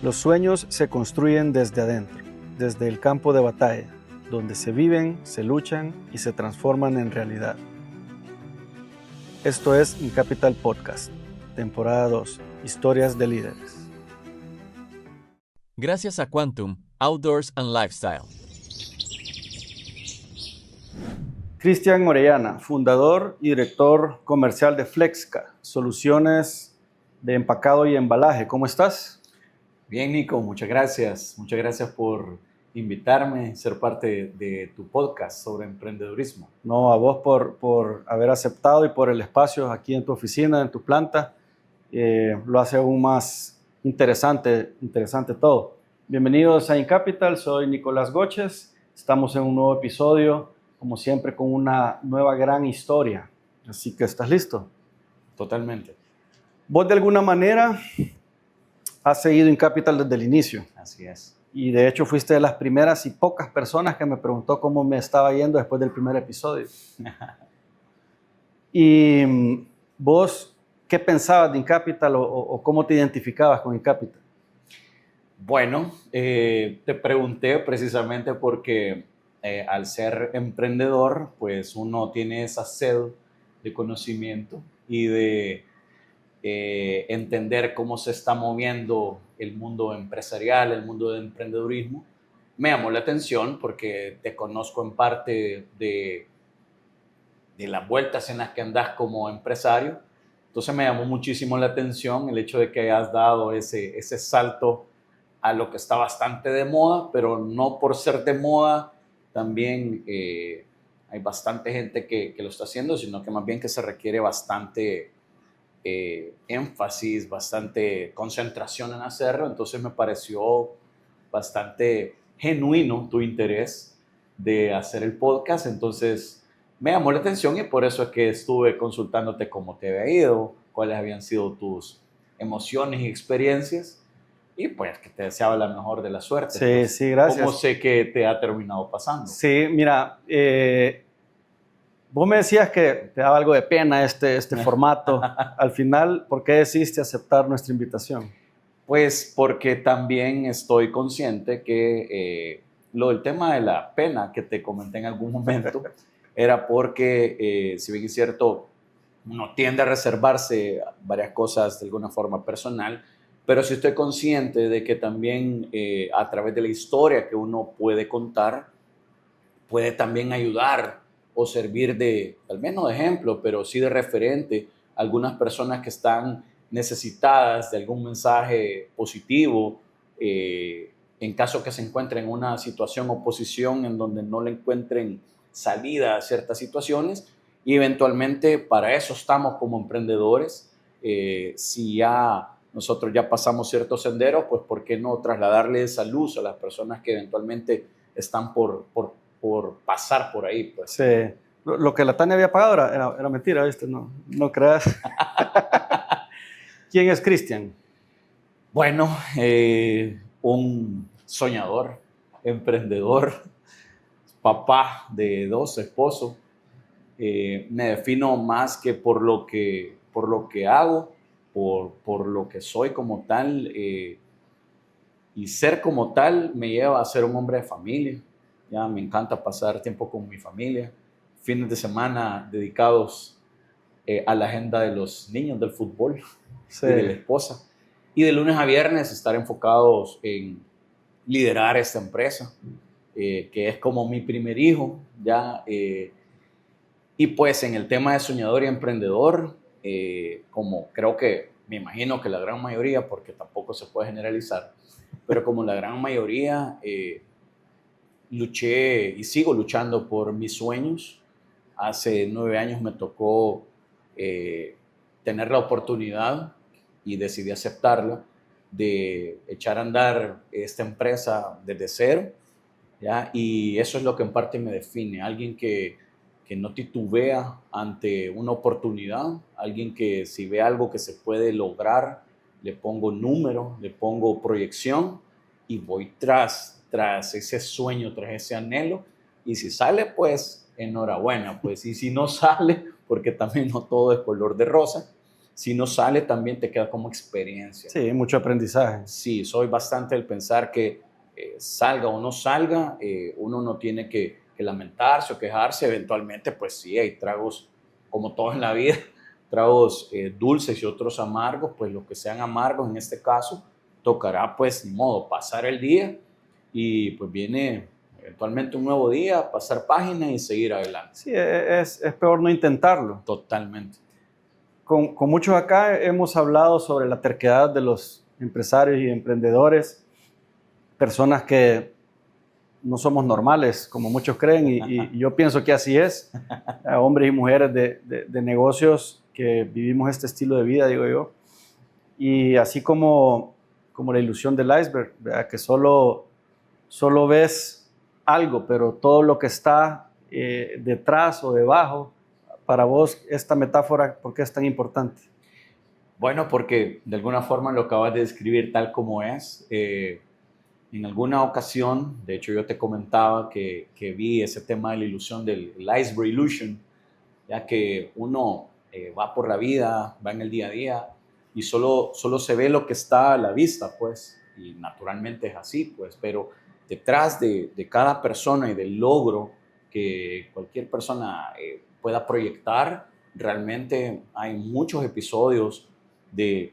Los sueños se construyen desde adentro, desde el campo de batalla, donde se viven, se luchan y se transforman en realidad. Esto es InCapital Podcast, temporada 2, Historias de líderes. Gracias a Quantum, Outdoors and Lifestyle. Cristian Orellana, fundador y director comercial de Flexca, soluciones de empacado y embalaje. ¿Cómo estás? Bien, Nico, muchas gracias. Muchas gracias por invitarme a ser parte de tu podcast sobre emprendedurismo. No, a vos por haber aceptado y por el espacio aquí en tu oficina, en tu planta. Lo hace aún más interesante todo. Bienvenidos a InCapital, soy Nicolás Goches. Estamos en un nuevo episodio, como siempre, con una nueva gran historia. Así que, ¿estás listo? Totalmente. Vos, de alguna manera, has seguido InCapital desde el inicio. Así es. Y de hecho fuiste de las primeras y pocas personas que me preguntó cómo me estaba yendo después del primer episodio. Y vos, ¿qué pensabas de InCapital o cómo te identificabas con InCapital? Bueno, te pregunté precisamente porque al ser emprendedor, pues uno tiene esa sed de conocimiento y de entender cómo se está moviendo el mundo empresarial, el mundo del emprendedurismo. Me llamó la atención porque te conozco en parte de las vueltas en las que andas como empresario. Entonces me llamó muchísimo la atención el hecho de que hayas dado ese salto a lo que está bastante de moda, pero no por ser de moda también hay bastante gente que lo está haciendo, sino que más bien que se requiere bastante énfasis, bastante concentración en hacerlo. Entonces me pareció bastante genuino tu interés de hacer el podcast. Entonces me llamó la atención y por eso es que estuve consultándote cómo te había ido, cuáles habían sido tus emociones y experiencias, y pues que te deseaba la mejor de la suerte. Sí, pues, sí, gracias. ¿Cómo sé que te ha terminado pasando? Sí, mira, vos me decías que te daba algo de pena este formato. Al final, ¿por qué decidiste aceptar nuestra invitación? Pues porque también estoy consciente que lo del tema de la pena que te comenté en algún momento era porque, si bien es cierto, uno tiende a reservarse varias cosas de alguna forma personal, pero sí estoy consciente de que también a través de la historia que uno puede contar, puede también ayudar o servir de, al menos de ejemplo, pero sí de referente a algunas personas que están necesitadas de algún mensaje positivo, en caso que se encuentren en una situación o posición en donde no le encuentren salida a ciertas situaciones, y eventualmente para eso estamos como emprendedores. Si ya nosotros ya pasamos ciertos senderos, pues ¿por qué no trasladarle esa luz a las personas que eventualmente están por pasar por ahí? Pues. Sí. Lo que la Tania había pagado era mentira, ¿viste? No creas. ¿Quién es Cristian? Bueno, un soñador, emprendedor, papá de 2 esposos. Me defino más que por lo que hago, por lo que soy como tal, y ser como tal me lleva a ser un hombre de familia. Ya me encanta pasar tiempo con mi familia, fines de semana dedicados a la agenda de los niños, del fútbol, Sí. y de la esposa, y de lunes a viernes estar enfocados en liderar esta empresa, que es como mi primer hijo, ya. Y pues en el tema de soñador y emprendedor, como creo que, me imagino que la gran mayoría, porque tampoco se puede generalizar, pero como la gran mayoría, luché y sigo luchando por mis sueños. Hace 9 años me tocó tener la oportunidad, y decidí aceptarla, de echar a andar esta empresa desde cero, ¿ya? Y eso es lo que en parte me define, alguien que no titubea ante una oportunidad, alguien que si ve algo que se puede lograr, le pongo número, le pongo proyección y voy tras ese sueño, tras ese anhelo, y si sale, pues enhorabuena, pues, y si no sale, porque también no todo es color de rosa, si no sale también te queda como experiencia. Sí, mucho aprendizaje. Sí, soy bastante del pensar que salga o no salga, uno no tiene que lamentarse o quejarse. Eventualmente, pues sí, hay tragos, como todo en la vida, tragos dulces y otros amargos. Pues los que sean amargos en este caso, tocará pues ni modo pasar el día y pues viene eventualmente un nuevo día, pasar página y seguir adelante. Sí, es peor no intentarlo. Totalmente. Con muchos acá hemos hablado sobre la terquedad de los empresarios y emprendedores, personas que no somos normales, como muchos creen, y yo pienso que así es. Hombres y mujeres de negocios que vivimos este estilo de vida, digo yo. Y así como la ilusión del iceberg, ¿verdad? Que solo ves algo, pero todo lo que está detrás o debajo, para vos, esta metáfora, ¿por qué es tan importante? Bueno, porque de alguna forma lo acabas de describir tal como es. En alguna ocasión, de hecho yo te comentaba que vi ese tema de la ilusión del iceberg illusion, ya que uno va por la vida, va en el día a día y solo se ve lo que está a la vista, pues, y naturalmente es así, pues, pero detrás de cada persona y del logro que cualquier persona pueda proyectar, realmente hay muchos episodios de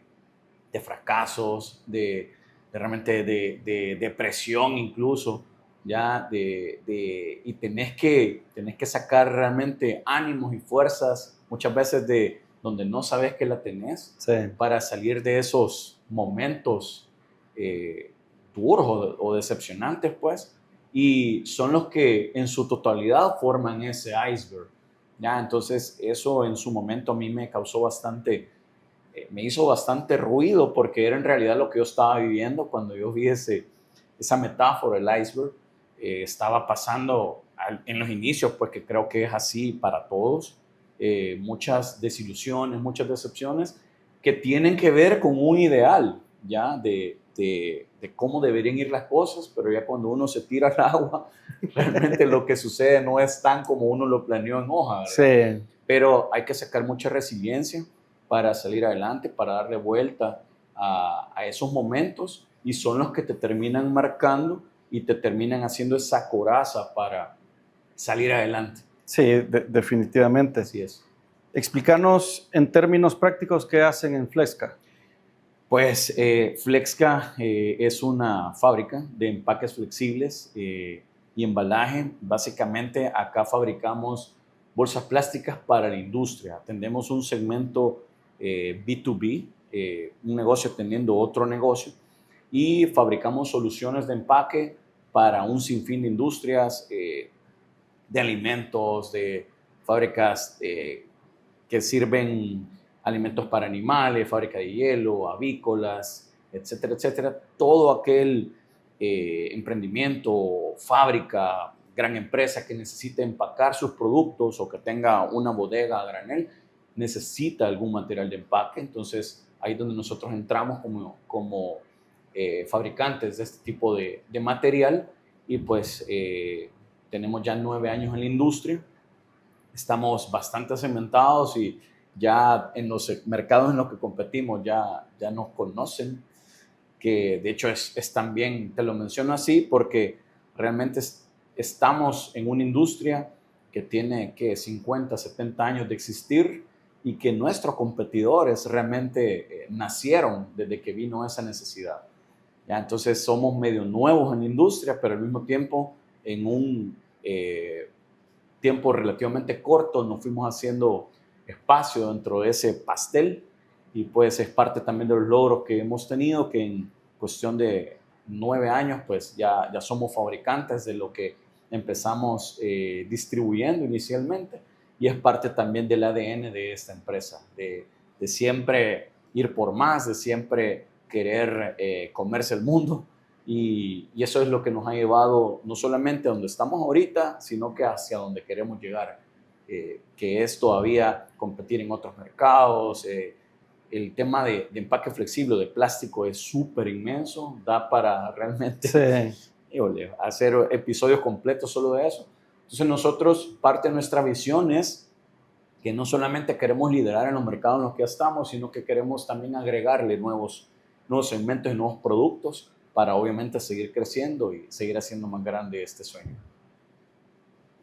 fracasos, de realmente de depresión incluso, ya y tenés que sacar realmente ánimos y fuerzas, muchas veces de donde no sabes que la tenés, Sí. para salir de esos momentos duros o decepcionantes, pues, y son los que en su totalidad forman ese iceberg, ya. Entonces eso en su momento a mí me causó me hizo bastante ruido, porque era en realidad lo que yo estaba viviendo cuando yo vi esa metáfora, el iceberg. Estaba pasando en los inicios, pues que creo que es así para todos, muchas desilusiones, muchas decepciones que tienen que ver con un ideal, ya, de cómo deberían ir las cosas, pero ya cuando uno se tira al agua, realmente lo que sucede no es tan como uno lo planeó en hoja, ¿verdad? Sí. Pero hay que sacar mucha resiliencia para salir adelante, para darle vuelta a esos momentos, y son los que te terminan marcando y te terminan haciendo esa coraza para salir adelante. Sí, definitivamente. Así es. Explícanos en términos prácticos qué hacen en Flexca. Pues Flexca es una fábrica de empaques flexibles y embalaje. Básicamente acá fabricamos bolsas plásticas para la industria. Atendemos un segmento B2B, un negocio atendiendo otro negocio, y fabricamos soluciones de empaque para un sinfín de industrias, de alimentos, de fábricas que sirven alimentos para animales, fábrica de hielo, avícolas, etcétera, etcétera. Todo aquel emprendimiento, fábrica, gran empresa que necesite empacar sus productos o que tenga una bodega a granel, necesita algún material de empaque. Entonces ahí es donde nosotros entramos como fabricantes de este tipo de material, y pues tenemos ya 9 años en la industria, estamos bastante cementados y ya en los mercados en los que competimos ya nos conocen, que de hecho es también, te lo menciono así, porque realmente estamos en una industria que tiene 50, 70 años de existir, y que nuestros competidores realmente nacieron desde que vino esa necesidad. ¿Ya? Entonces somos medio nuevos en la industria, pero al mismo tiempo en un tiempo relativamente corto nos fuimos haciendo espacio dentro de ese pastel, y pues es parte también de los logros que hemos tenido, que en cuestión de 9 años pues ya somos fabricantes de lo que empezamos distribuyendo inicialmente, y es parte también del ADN de esta empresa, de siempre ir por más, de siempre querer comerse el mundo, y eso es lo que nos ha llevado no solamente a donde estamos ahorita, sino que hacia donde queremos llegar, que es todavía competir en otros mercados. El tema de empaque flexible de plástico es súper inmenso, da para realmente hacer episodios completos solo de eso. Entonces nosotros, parte de nuestra visión es que no solamente queremos liderar en los mercados en los que ya estamos, sino que queremos también agregarle nuevos segmentos y nuevos productos para obviamente seguir creciendo y seguir haciendo más grande este sueño.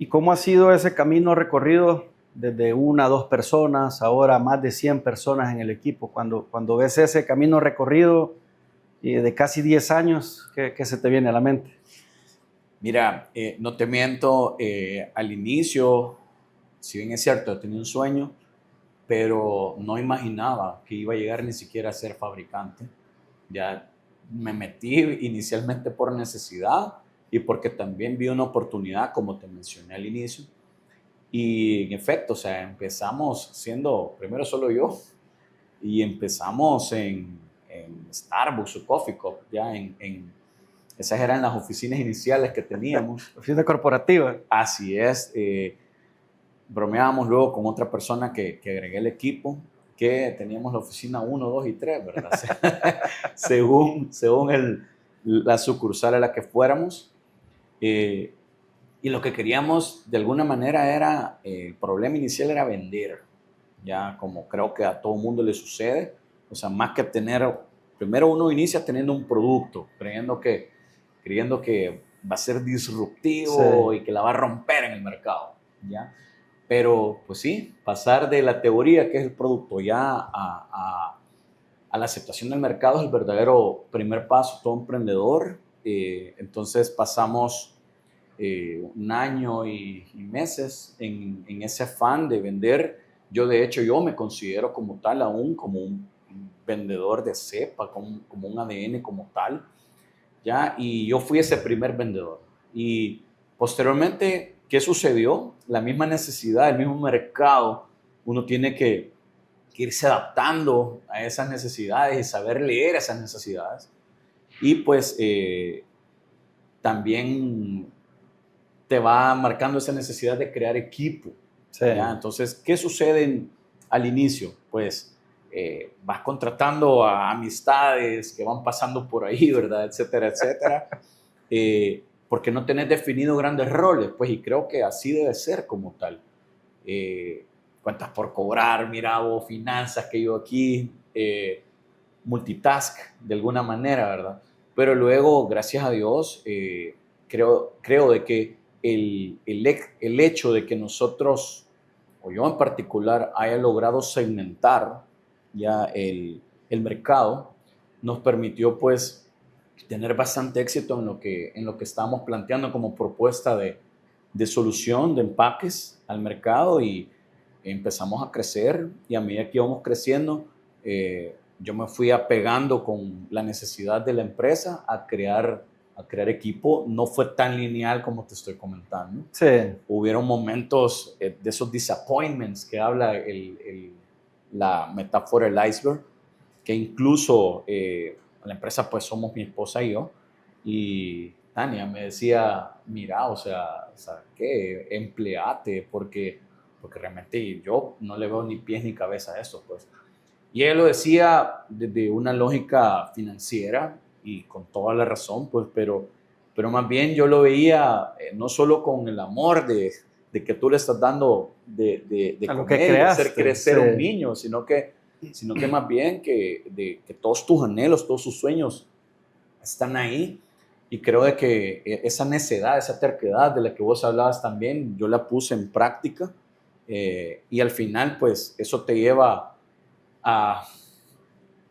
¿Y cómo ha sido ese camino recorrido desde 1 a 2 personas, ahora más de 100 personas en el equipo? Cuando ves ese camino recorrido de casi 10 años, ¿qué se te viene a la mente? Mira, no te miento, al inicio, si bien es cierto, tenía un sueño, pero no imaginaba que iba a llegar ni siquiera a ser fabricante. Ya me metí inicialmente por necesidad y porque también vi una oportunidad, como te mencioné al inicio. Y en efecto, o sea, empezamos siendo primero solo yo y empezamos en Starbucks o Coffee Cup, ya esas eran las oficinas iniciales que teníamos. Oficina corporativa. Así es. Bromeábamos luego con otra persona que agregué al equipo, que teníamos la oficina 1, 2 y 3, ¿verdad? según la sucursal a la que fuéramos. Y lo que queríamos de alguna manera era, el problema inicial era vender, ya como creo que a todo mundo le sucede. O sea, más que tener, primero uno inicia teniendo un producto, creyendo que va a ser disruptivo, sí, y que la va a romper en el mercado, ¿ya? Pero, pues sí, pasar de la teoría, que es el producto, ya a la aceptación del mercado es el verdadero primer paso de todo emprendedor. Entonces pasamos 1 año y meses en ese afán de vender. De hecho, yo me considero como tal aún como un vendedor de cepa, como un ADN como tal, ¿ya? Y yo fui ese primer vendedor. Y posteriormente, ¿qué sucedió? La misma necesidad, el mismo mercado, uno tiene que irse adaptando a esas necesidades y saber leer esas necesidades. Y pues también te va marcando esa necesidad de crear equipo. Sí. ¿Ya? Entonces, ¿qué sucede al inicio? Pues vas contratando a amistades que van pasando por ahí, ¿verdad? Etcétera, etcétera. Porque no tenés definido grandes roles, pues, y creo que así debe ser como tal. Cuentas por cobrar, mira vos, finanzas que yo aquí, multitask de alguna manera, ¿verdad? Pero luego, gracias a Dios, creo de que el hecho de que nosotros, o yo en particular, haya logrado segmentar ya el mercado, nos permitió pues tener bastante éxito en lo que estábamos planteando como propuesta de solución, de empaques al mercado, y empezamos a crecer, y a medida que íbamos creciendo, yo me fui apegando con la necesidad de la empresa a crear equipo. No fue tan lineal como te estoy comentando. Sí. Hubieron momentos de esos disappointments que habla la metáfora del iceberg, que incluso la empresa pues somos mi esposa y yo, y Tania me decía, mira, o sea ¿qué? Empleate, porque realmente yo no le veo ni pies ni cabeza a esto, pues. Y él lo decía desde una lógica financiera y con toda la razón, pues, pero más bien yo lo veía no solo con el amor de que tú le estás dando de a lo comer, que creaste, hacer crecer, sí, un niño, sino que más bien que todos tus anhelos, todos sus sueños están ahí. Y creo de que esa necedad, esa terquedad de la que vos hablabas también, yo la puse en práctica, y al final pues eso te lleva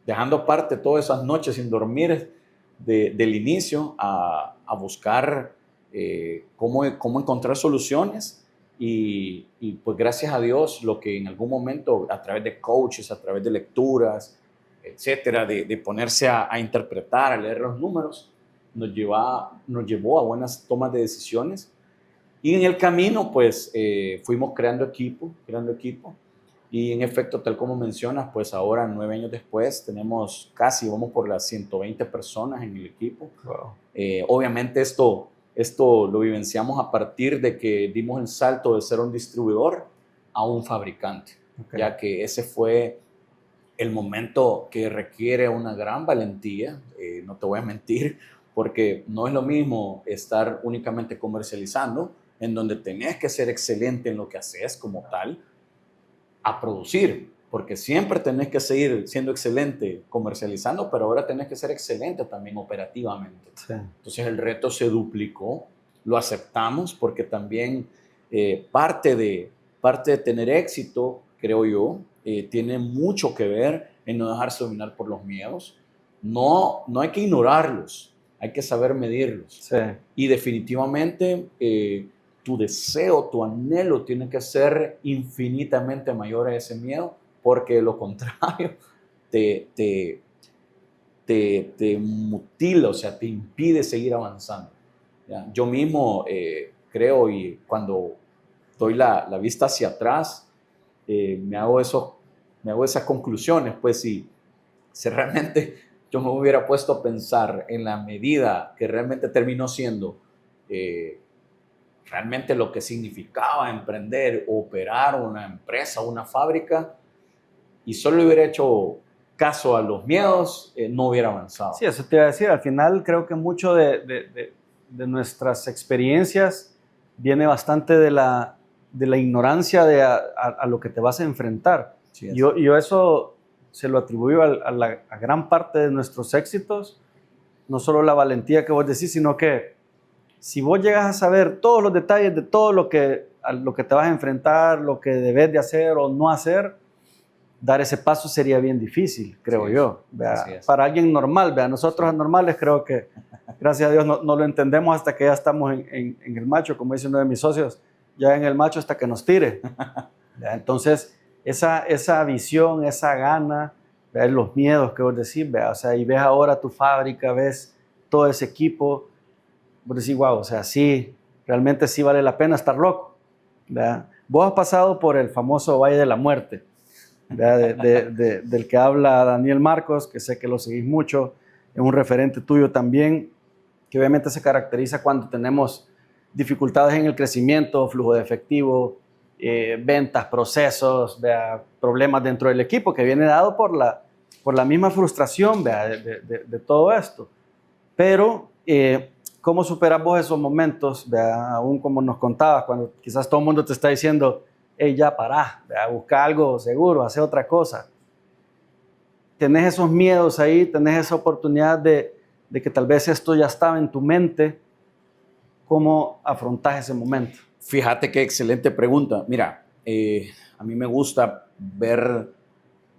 dejando aparte todas esas noches sin dormir del inicio, a buscar cómo encontrar soluciones, y pues gracias a Dios, lo que en algún momento a través de coaches, a través de lecturas, etcétera, de ponerse a interpretar, a leer los números, nos llevó a buenas tomas de decisiones, y en el camino pues fuimos creando equipo. Y en efecto, tal como mencionas, pues ahora 9 años después vamos por las 120 personas en el equipo. Wow. Obviamente esto lo vivenciamos a partir de que dimos el salto de ser un distribuidor a un fabricante, okay, ya que ese fue el momento que requiere una gran valentía, no te voy a mentir, porque no es lo mismo estar únicamente comercializando, en donde tenés que ser excelente en lo que haces como tal, a producir, porque siempre tenés que seguir siendo excelente comercializando, pero ahora tenés que ser excelente también operativamente. Sí. Entonces el reto se duplicó, lo aceptamos porque también parte de tener éxito, creo yo, tiene mucho que ver en no dejarse dominar por los miedos. No hay que ignorarlos, hay que saber medirlos. Sí. Y definitivamente tu deseo, tu anhelo tiene que ser infinitamente mayor a ese miedo, porque de lo contrario te mutila, o sea, te impide seguir avanzando. ¿Ya? Yo mismo creo, y cuando doy la vista hacia atrás, me hago esas conclusiones, pues si realmente yo me hubiera puesto a pensar en la medida que realmente terminó siendo realmente lo que significaba emprender, operar una empresa, una fábrica, y solo le hubiera hecho caso a los miedos, no hubiera avanzado. Sí, eso te iba a decir. Al final creo que mucho de nuestras experiencias viene bastante de la ignorancia a lo que te vas a enfrentar. Sí, Yo eso se lo atribuyo a gran parte de nuestros éxitos, no solo la valentía que vos decís, sino que si vos llegas a saber todos los detalles de todo a lo que te vas a enfrentar, lo que debes de hacer o no hacer, dar ese paso sería bien difícil, creo yo. Para alguien normal, nosotros anormales creo que, gracias a Dios, no lo entendemos hasta que ya estamos en el macho, como dice uno de mis socios, ya en el macho hasta que nos tire. Entonces, esa visión, esa gana, los miedos que vos decís, o sea, y ves ahora tu fábrica, ves todo ese equipo, vos decís, wow, o sea, sí, realmente sí vale la pena estar loco. Vos has pasado por el famoso Valle de la Muerte, del que habla Daniel Marcos, que sé que lo seguís mucho, es un referente tuyo también, que obviamente se caracteriza cuando tenemos dificultades en el crecimiento, flujo de efectivo, ventas, procesos, problemas dentro del equipo, que viene dado por la misma frustración de todo esto. Pero, ¿cómo superas vos esos momentos? Aún como nos contabas, cuando quizás todo el mundo te está diciendo, hey, ya pará, busca algo seguro, hace otra cosa. Tenés esos miedos ahí, tenés esa oportunidad de que tal vez esto ya estaba en tu mente. ¿Cómo afrontás ese momento? Fíjate qué excelente pregunta. Mira, a mí me gusta ver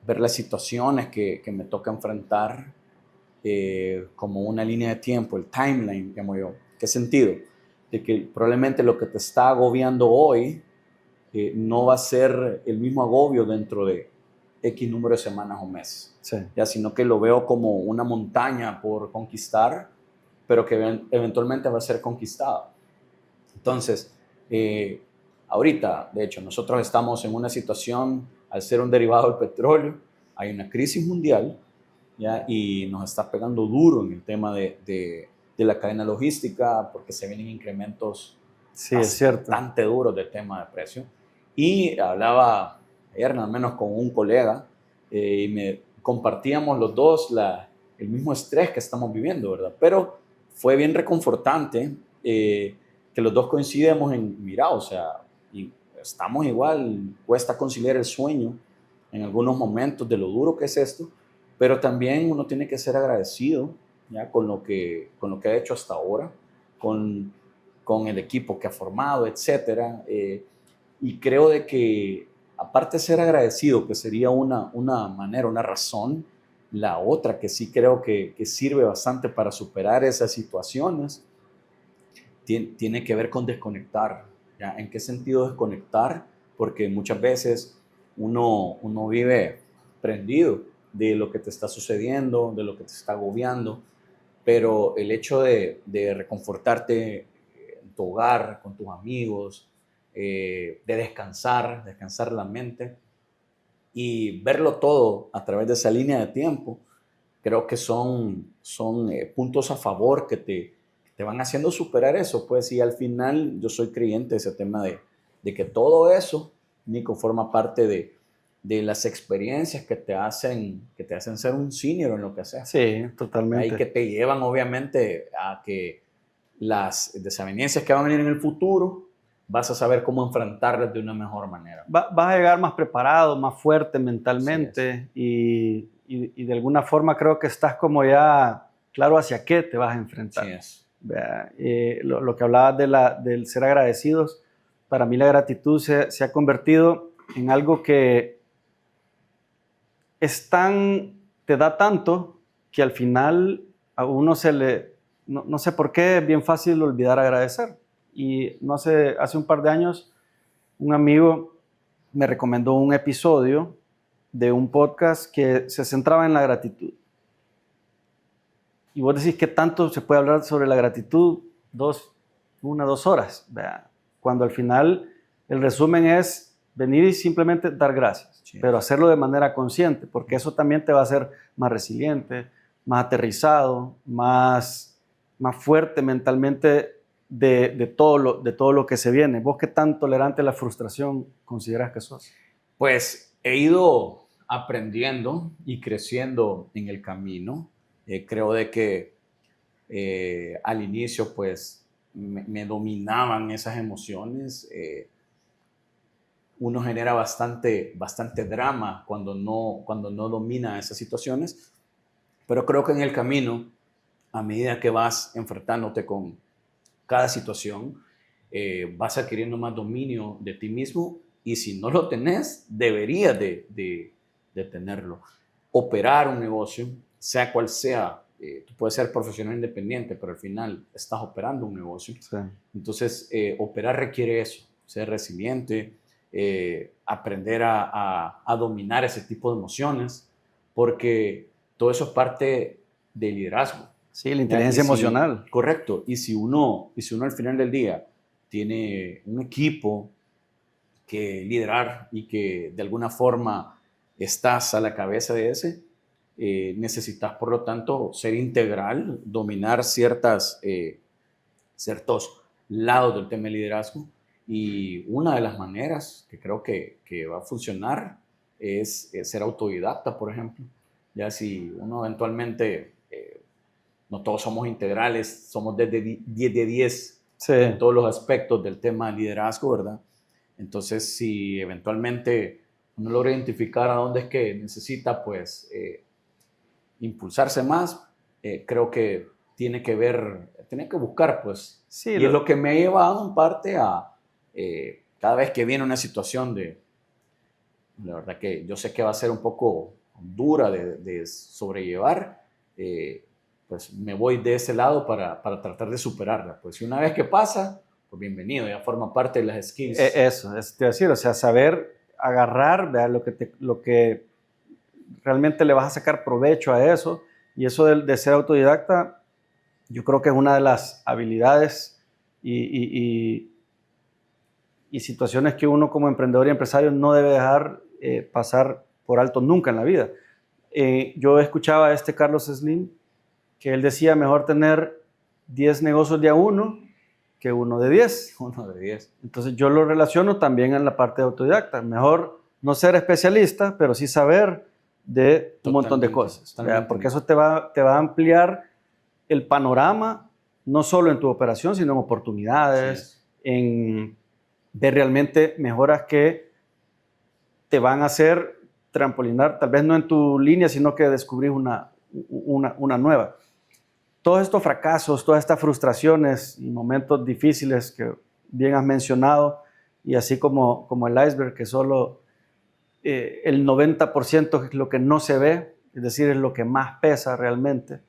las situaciones que me toca enfrentar como una línea de tiempo, el timeline, llamo yo. ¿Qué sentido? De que probablemente lo que te está agobiando hoy no va a ser el mismo agobio dentro de X número de semanas o meses, sí. ¿ya? Sino que lo veo como una montaña por conquistar, pero que eventualmente va a ser conquistada. Entonces, ahorita, de hecho, nosotros estamos en una situación, al ser un derivado del petróleo, hay una crisis mundial, ¿ya? Y nos está pegando duro en el tema de la cadena logística, porque se vienen incrementos sí, bastante duros del tema de precio. Y hablaba ayer, al menos con un colega, y me compartíamos los dos el mismo estrés que estamos viviendo, ¿verdad? Pero fue bien reconfortante que los dos coincidimos en, mira, o sea, y estamos igual, cuesta conciliar el sueño en algunos momentos de lo duro que es esto, pero también uno tiene que ser agradecido, ¿ya? Con lo que ha hecho hasta ahora, con el equipo que ha formado, etcétera. Y creo de que, aparte de ser agradecido, que sería una manera, una razón, la otra que sí creo que sirve bastante para superar esas situaciones, tiene que ver con desconectar. ¿Ya? ¿En qué sentido desconectar? Porque muchas veces uno vive prendido de lo que te está sucediendo, de lo que te está agobiando, pero el hecho de reconfortarte en tu hogar, con tus amigos, de descansar la mente y verlo todo a través de esa línea de tiempo, creo que son puntos a favor que te van haciendo superar eso. Pues, y al final yo soy creyente de ese tema de que todo eso, Nico, forma parte de las experiencias que te hacen ser un senior en lo que sea. Sí, totalmente. Y que te llevan obviamente a que las desavenencias que van a venir en el futuro vas a saber cómo enfrentarlas de una mejor manera. Vas a llegar más preparado, más fuerte mentalmente y de alguna forma creo que estás como ya claro hacia qué te vas a enfrentar. Sí es. Lo que hablabas del ser agradecidos, para mí la gratitud se ha convertido en algo que te da tanto que al final a uno no sé por qué es bien fácil olvidar agradecer. Y no sé, hace un par de años un amigo me recomendó un episodio de un podcast que se centraba en la gratitud. Y vos decís que tanto se puede hablar sobre la gratitud, 2 horas, ¿verdad? Cuando al final el resumen es venir y simplemente dar gracias, Sí. pero hacerlo de manera consciente, porque eso también te va a hacer más resiliente, más aterrizado, más fuerte mentalmente de todo lo que se viene. ¿Vos qué tan tolerante a la frustración consideras que sos? Pues he ido aprendiendo y creciendo en el camino. Creo de que al inicio pues me dominaban esas emociones. Uno genera bastante drama cuando no domina esas situaciones, pero creo que en el camino, a medida que vas enfrentándote con cada situación, vas adquiriendo más dominio de ti mismo y si no lo tenés, deberías de tenerlo. Operar un negocio, sea cual sea, tú puedes ser profesional independiente, pero al final estás operando un negocio. Sí. Entonces, operar requiere eso, ser resiliente, aprender a dominar ese tipo de emociones, porque todo eso es parte del liderazgo. Sí, la inteligencia emocional. Correcto. Y si uno al final del día tiene un equipo que liderar y que de alguna forma estás a la cabeza de ese, necesitas por lo tanto ser integral, dominar ciertos lados del tema de liderazgo. Y una de las maneras que creo que va a funcionar es ser autodidacta, por ejemplo. Ya si uno eventualmente, no todos somos integrales, somos 10 de 10 Sí. en todos los aspectos del tema de liderazgo, ¿verdad? Entonces, si eventualmente uno logra identificar a dónde es que necesita, pues, impulsarse más, creo que tiene que buscar, pues. Sí, y es lo que me ha llevado en parte a, cada vez que viene una situación la verdad que yo sé que va a ser un poco dura de sobrellevar, pues me voy de ese lado para tratar de superarla. Pues y una vez que pasa, pues bienvenido, ya forma parte de las skills. Eso, es decir, o sea, saber agarrar, ¿verdad? Lo que realmente le vas a sacar provecho a eso. Y eso de ser autodidacta, yo creo que es una de las habilidades y situaciones que uno como emprendedor y empresario no debe dejar pasar por alto nunca en la vida. Yo escuchaba a este Carlos Slim que él decía mejor tener 10 negocios de a uno que uno de 10. Uno de 10. Entonces yo lo relaciono también en la parte de autodidacta. Mejor no ser especialista, pero sí saber de un montón de cosas. Porque eso te va a ampliar el panorama, no solo en tu operación, sino en oportunidades, en ver realmente mejoras que te van a hacer trampolinar, tal vez no en tu línea, sino que descubrir una nueva. Todos estos fracasos, todas estas frustraciones y momentos difíciles que bien has mencionado, y así como el iceberg, que solo el 90% es lo que no se ve, es decir, es lo que más pesa realmente.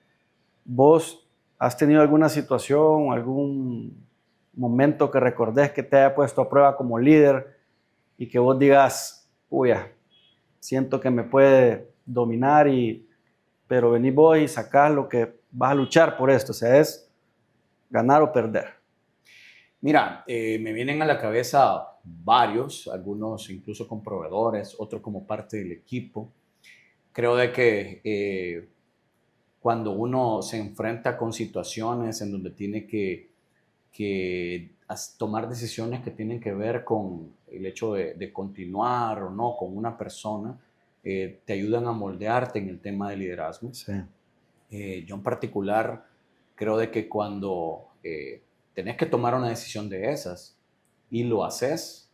¿Vos has tenido alguna situación, algún momento que recordés que te haya puesto a prueba como líder y que vos digas, uy, siento que me puede dominar, pero venís vos y sacás lo que vas a luchar por esto? O sea, es ganar o perder. Mira, me vienen a la cabeza varios, algunos incluso con proveedores, otros como parte del equipo. Creo de que cuando uno se enfrenta con situaciones en donde tiene que tomar decisiones que tienen que ver con el hecho de continuar o no con una persona, te ayudan a moldearte en el tema de liderazgo. Sí. Yo en particular creo de que cuando tenés que tomar una decisión de esas y lo haces,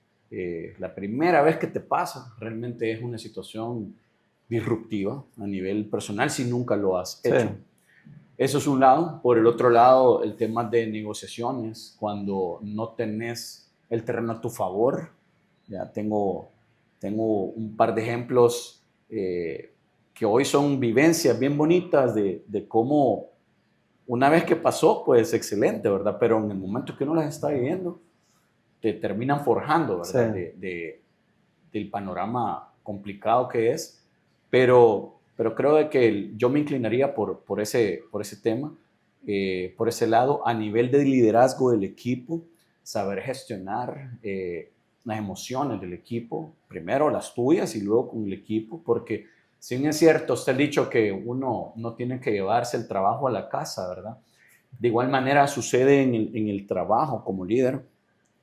la primera vez que te pasa realmente es una situación disruptiva a nivel personal si nunca lo has hecho. Sí. Eso es un lado. Por el otro lado, el tema de negociaciones, cuando no tenés el terreno a tu favor. Ya tengo un par de ejemplos que hoy son vivencias bien bonitas de cómo una vez que pasó, pues excelente, ¿verdad? Pero en el momento que uno las está viviendo, te terminan forjando, ¿verdad? Sí. Del panorama complicado que es. Pero creo de que yo me inclinaría por ese tema, por ese lado, a nivel de liderazgo del equipo, saber gestionar las emociones del equipo, primero las tuyas y luego con el equipo, porque si bien es cierto, usted ha dicho que uno no tiene que llevarse el trabajo a la casa, ¿verdad? De igual manera sucede en el trabajo como líder.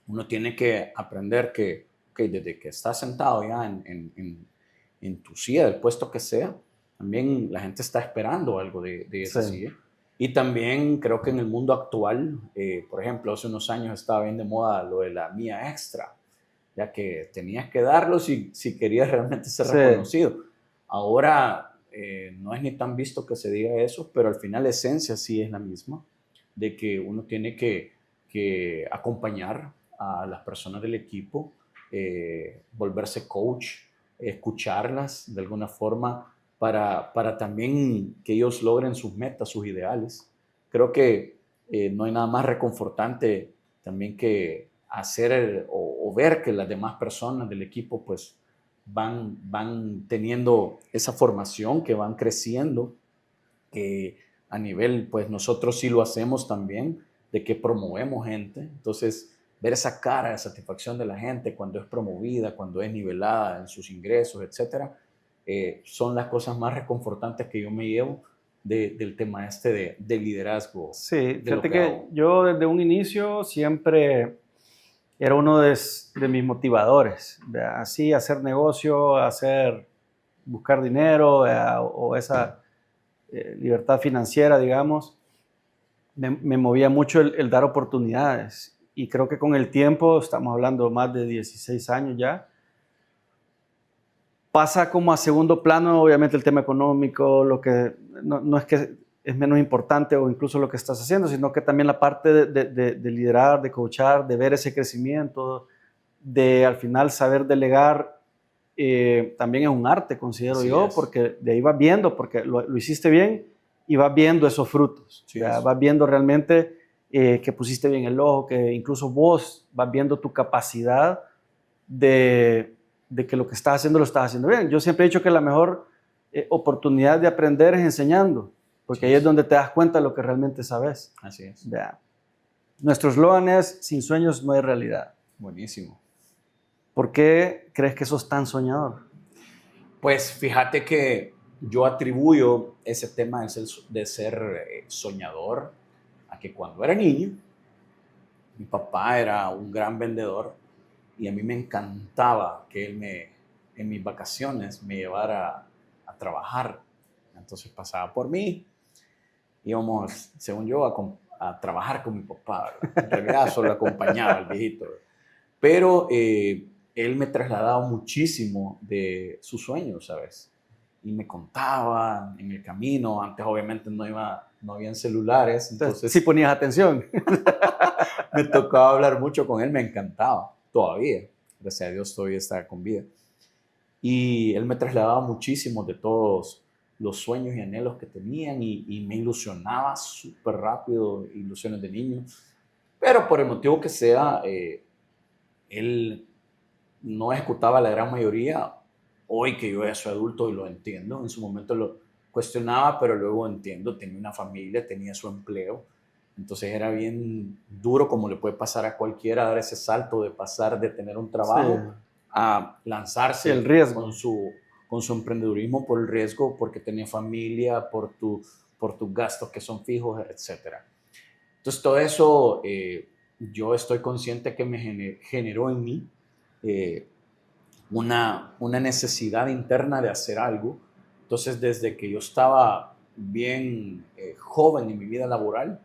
Uno tiene que aprender que desde que estás sentado ya en tu silla, del puesto que sea, también la gente está esperando algo de esa Sí. silla. Y también creo que en el mundo actual, por ejemplo, hace unos años estaba bien de moda lo de la mía extra, ya que tenías que darlo si querías realmente ser Sí. reconocido. Ahora no es ni tan visto que se diga eso, pero al final la esencia sí es la misma, de que uno tiene que acompañar a las personas del equipo, volverse coach, escucharlas de alguna forma para también que ellos logren sus metas, sus ideales. Creo que no hay nada más reconfortante también que hacer o ver que las demás personas del equipo pues van teniendo esa formación, que van creciendo, que a nivel, pues nosotros sí lo hacemos también, de que promovemos gente. Entonces, ver esa cara de satisfacción de la gente cuando es promovida, cuando es nivelada en sus ingresos, etcétera, son las cosas más reconfortantes que yo me llevo del tema este de liderazgo, Sí, de lo fíjate que que hago. yo desde un inicio siempre era uno de mis motivadores, así hacer negocio, buscar dinero o esa libertad financiera, digamos, me movía mucho el dar oportunidades. Y creo que con el tiempo, estamos hablando más de 16 años ya, pasa como a segundo plano, obviamente, el tema económico, lo que no es que es menos importante o incluso lo que estás haciendo, sino que también la parte de liderar, de coachar, de ver ese crecimiento, de al final saber delegar, también es un arte, considero Así yo, es. porque de ahí vas viendo, porque lo hiciste bien y vas viendo esos frutos, Sí es. vas viendo realmente que pusiste bien el ojo, que incluso vos vas viendo tu capacidad de que lo que estás haciendo lo estás haciendo bien. Yo siempre he dicho que la mejor oportunidad de aprender es enseñando, porque Sí ahí es es. donde te das cuenta de lo que realmente sabes. Así es. Vea. Nuestro eslogan es: sin sueños no hay realidad. Buenísimo. ¿Por qué crees que sos tan soñador? Pues fíjate que yo atribuyo ese tema de ser soñador a que cuando era niño, mi papá era un gran vendedor y a mí me encantaba que en mis vacaciones me llevara a trabajar. Entonces pasaba por mí, íbamos, según yo, a trabajar con mi papá, ¿verdad? En realidad solo acompañaba al viejito, ¿verdad? Pero él me trasladaba muchísimo de sus sueños, ¿sabes? Y me contaba en el camino. Antes obviamente no habían celulares, Entonces, sí entonces ponías atención. me tocaba hablar mucho con él, me encantaba, todavía. Gracias a Dios todavía está con vida. Y él me trasladaba muchísimo de todos los sueños y anhelos que tenían y me ilusionaba súper rápido, ilusiones de niño. Pero por el motivo que sea, él no ejecutaba la gran mayoría. Hoy que yo ya soy adulto y lo entiendo, en su momento lo cuestionaba, pero luego entiendo, tenía una familia, tenía su empleo, entonces era bien duro, como le puede pasar a cualquiera, dar ese salto de pasar de tener un Sí, trabajo a sí, el lanzarse riesgo. con su emprendedurismo por el riesgo, porque tenía familia, por tus gastos que son fijos, etcétera. Entonces todo eso yo estoy consciente que me generó en mí eh, una necesidad interna de hacer algo. Entonces, desde que yo estaba bien joven en mi vida laboral,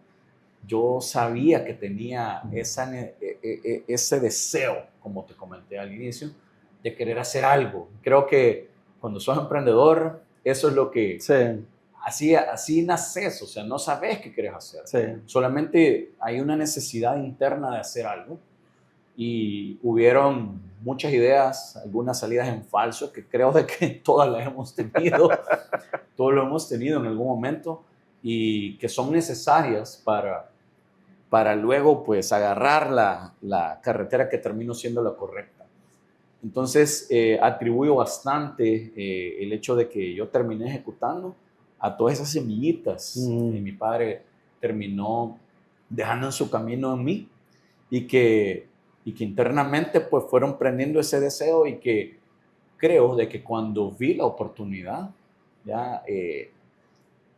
yo sabía que tenía ese deseo, como te comenté al inicio, de querer hacer algo. Creo que cuando sos emprendedor, eso es lo que... Sí, Así naces, o sea, no sabes qué quieres hacer. sí. Solamente hay una necesidad interna de hacer algo. Y hubieron muchas ideas, algunas salidas en falso, que creo de que todas las hemos tenido, todos lo hemos tenido en algún momento, y que son necesarias para luego pues agarrar la carretera que terminó siendo la correcta. Entonces atribuyo bastante el hecho de que yo terminé ejecutando a todas esas semillitas que mi padre terminó dejando en su camino en mí, y que internamente pues fueron prendiendo ese deseo, y que creo de que cuando vi la oportunidad, ya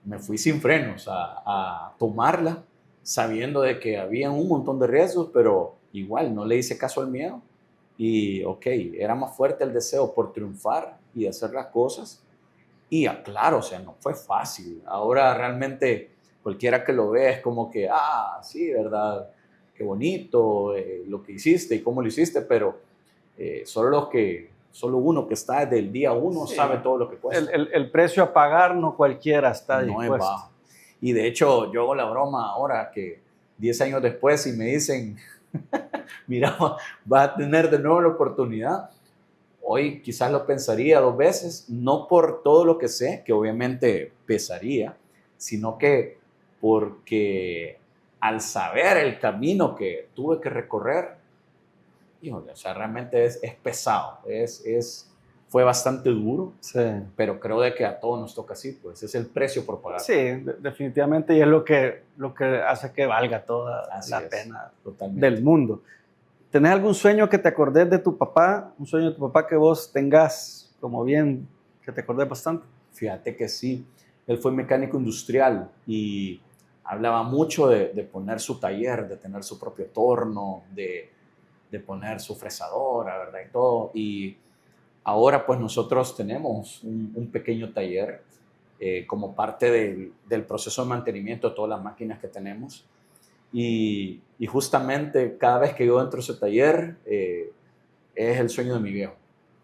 me fui sin frenos a tomarla, sabiendo de que había un montón de riesgos, pero igual no le hice caso al miedo. Y ok, era más fuerte el deseo por triunfar y hacer las cosas. Y claro, o sea, no fue fácil. Ahora realmente cualquiera que lo vea es como que, sí, ¿verdad? Qué bonito lo que hiciste y cómo lo hiciste, pero solo uno que está desde el día uno Sí. sabe todo lo que cuesta. El precio a pagar no cualquiera está No es dispuesto. bajo. Y de hecho, yo hago la broma ahora que 10 años después, si me dicen, mira, vas a tener de nuevo la oportunidad, hoy quizás lo pensaría 2 veces, no por todo lo que sé, que obviamente pesaría, sino que porque al saber el camino que tuve que recorrer, híjole, o sea, realmente es pesado, fue bastante duro, Sí. pero creo de que a todos nos toca así, pues es el precio por pagar. Sí, definitivamente, y es lo que hace que valga toda Así la es, pena totalmente. del mundo. ¿Tenés algún sueño que te acordes de tu papá? Un sueño de tu papá que vos tengas como bien, que te acordes bastante. Fíjate que sí, él fue mecánico industrial y hablaba mucho de poner su taller, de tener su propio torno, de poner su fresadora, ¿verdad? Y todo. Y ahora pues nosotros tenemos un pequeño taller como parte del proceso de mantenimiento de todas las máquinas que tenemos. Y justamente cada vez que yo entro a ese taller es el sueño de mi viejo.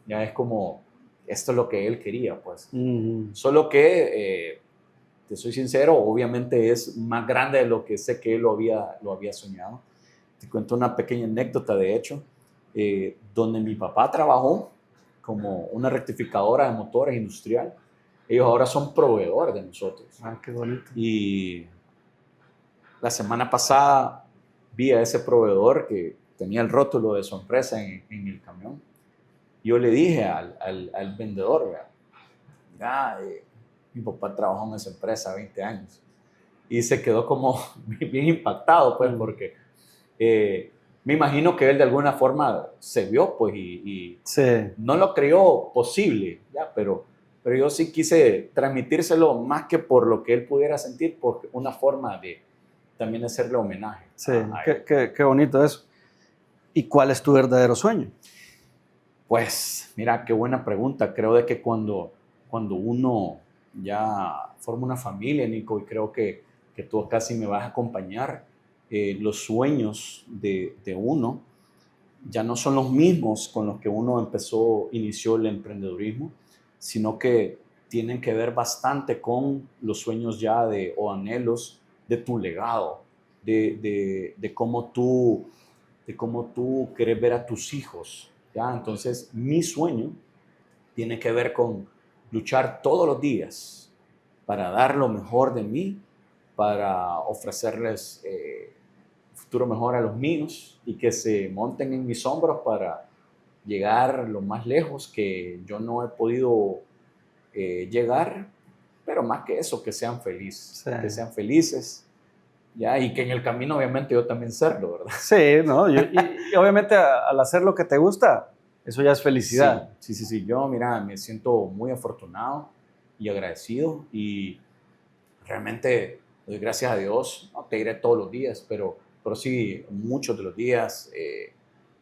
Ya es como, esto es lo que él quería, pues. Solo que, te soy sincero, obviamente es más grande de lo que sé que él lo había soñado. Te cuento una pequeña anécdota, de hecho, donde mi papá trabajó como una rectificadora de motores industrial. Ellos ahora son proveedores de nosotros. Qué bonito. Y la semana pasada vi a ese proveedor que tenía el rótulo de su empresa en el camión. Yo le dije al vendedor, mi papá trabajó en esa empresa 20 años. Y se quedó como bien impactado, pues, porque me imagino que él de alguna forma se vio, pues, y Sí. no lo creyó posible, ¿ya? Pero yo sí quise transmitírselo más que por lo que él pudiera sentir, por una forma de también hacerle homenaje. Sí, qué bonito eso. ¿Y cuál es tu verdadero sueño? Pues, mira, qué buena pregunta. Creo de que cuando uno ya forma una familia, Nico, y creo que tú casi me vas a acompañar, los sueños de uno ya no son los mismos con los que uno inició el emprendedurismo, sino que tienen que ver bastante con los sueños ya o anhelos de tu legado, de cómo tú quieres ver a tus hijos, ¿ya? Entonces, mi sueño tiene que ver con luchar todos los días para dar lo mejor de mí, para ofrecerles un futuro mejor a los míos y que se monten en mis hombros para llegar lo más lejos que yo no he podido llegar, pero más que eso, que sean felices, Sí. que sean felices, ¿ya? Y que en el camino obviamente yo también serlo, ¿verdad? Sí, ¿no? Y obviamente al hacer lo que te gusta, eso ya es felicidad. Sí. Yo, mira, me siento muy afortunado y agradecido, y realmente doy gracias a Dios, no te diré todos los días, pero sí muchos de los días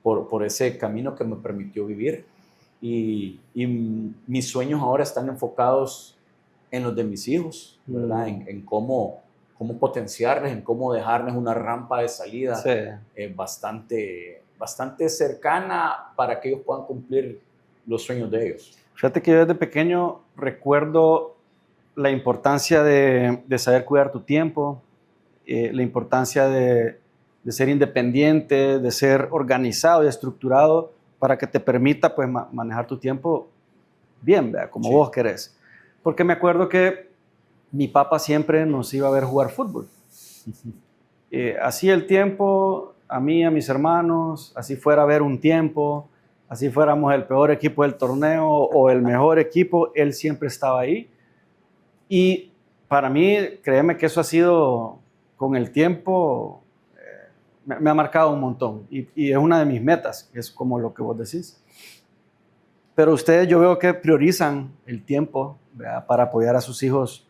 por ese camino que me permitió vivir. Y mis sueños ahora están enfocados en los de mis hijos, ¿verdad? En cómo cómo potenciarles, en cómo dejarles una rampa de salida Sí. bastante cercana para que ellos puedan cumplir los sueños de ellos. Fíjate que yo desde pequeño recuerdo la importancia de saber cuidar tu tiempo, la importancia de ser independiente, de ser organizado y estructurado para que te permita pues, manejar tu tiempo bien, ¿verdad? Como Sí. vos querés. Porque me acuerdo que mi papá siempre nos iba a ver jugar fútbol. Así el tiempo, a mí, a mis hermanos, así fuera a ver un tiempo, así fuéramos el peor equipo del torneo o el mejor equipo, él siempre estaba ahí. Y para mí, créeme que eso ha sido, con el tiempo, me ha marcado un montón. Y es una de mis metas, es como lo que vos decís. Pero ustedes yo veo que priorizan el tiempo, ¿verdad? Para apoyar a sus hijos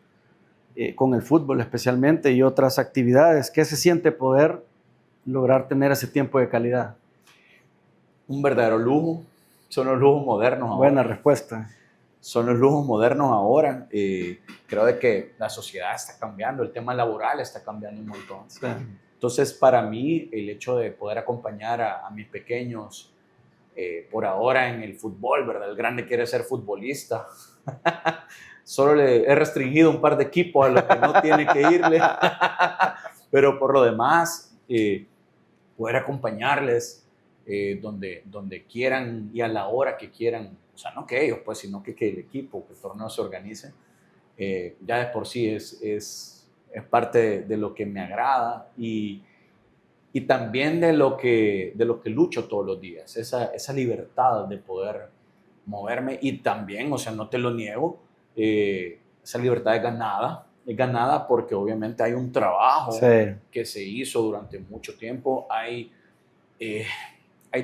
con el fútbol especialmente y otras actividades. ¿Qué se siente poder lograr tener ese tiempo de calidad? Un verdadero lujo. Son los lujos modernos ahora. Buena respuesta. Son los lujos modernos ahora. Creo de que la sociedad está cambiando, el tema laboral está cambiando un montón. Sí. Entonces, para mí, el hecho de poder acompañar a mis pequeños por ahora en el fútbol, ¿verdad? El grande quiere ser futbolista. Solo le he restringido un par de equipos a los que no tiene que irle. Pero por lo demás, poder acompañarles donde quieran y a la hora que quieran. O sea, no que ellos, pues, sino que el equipo, que el torneo se organice. Ya de por sí es parte de lo que me agrada y también de lo que lucho todos los días, esa libertad de poder moverme y también, o sea, no te lo niego, esa libertad es ganada porque obviamente hay un trabajo Sí. que se hizo durante mucho tiempo, hay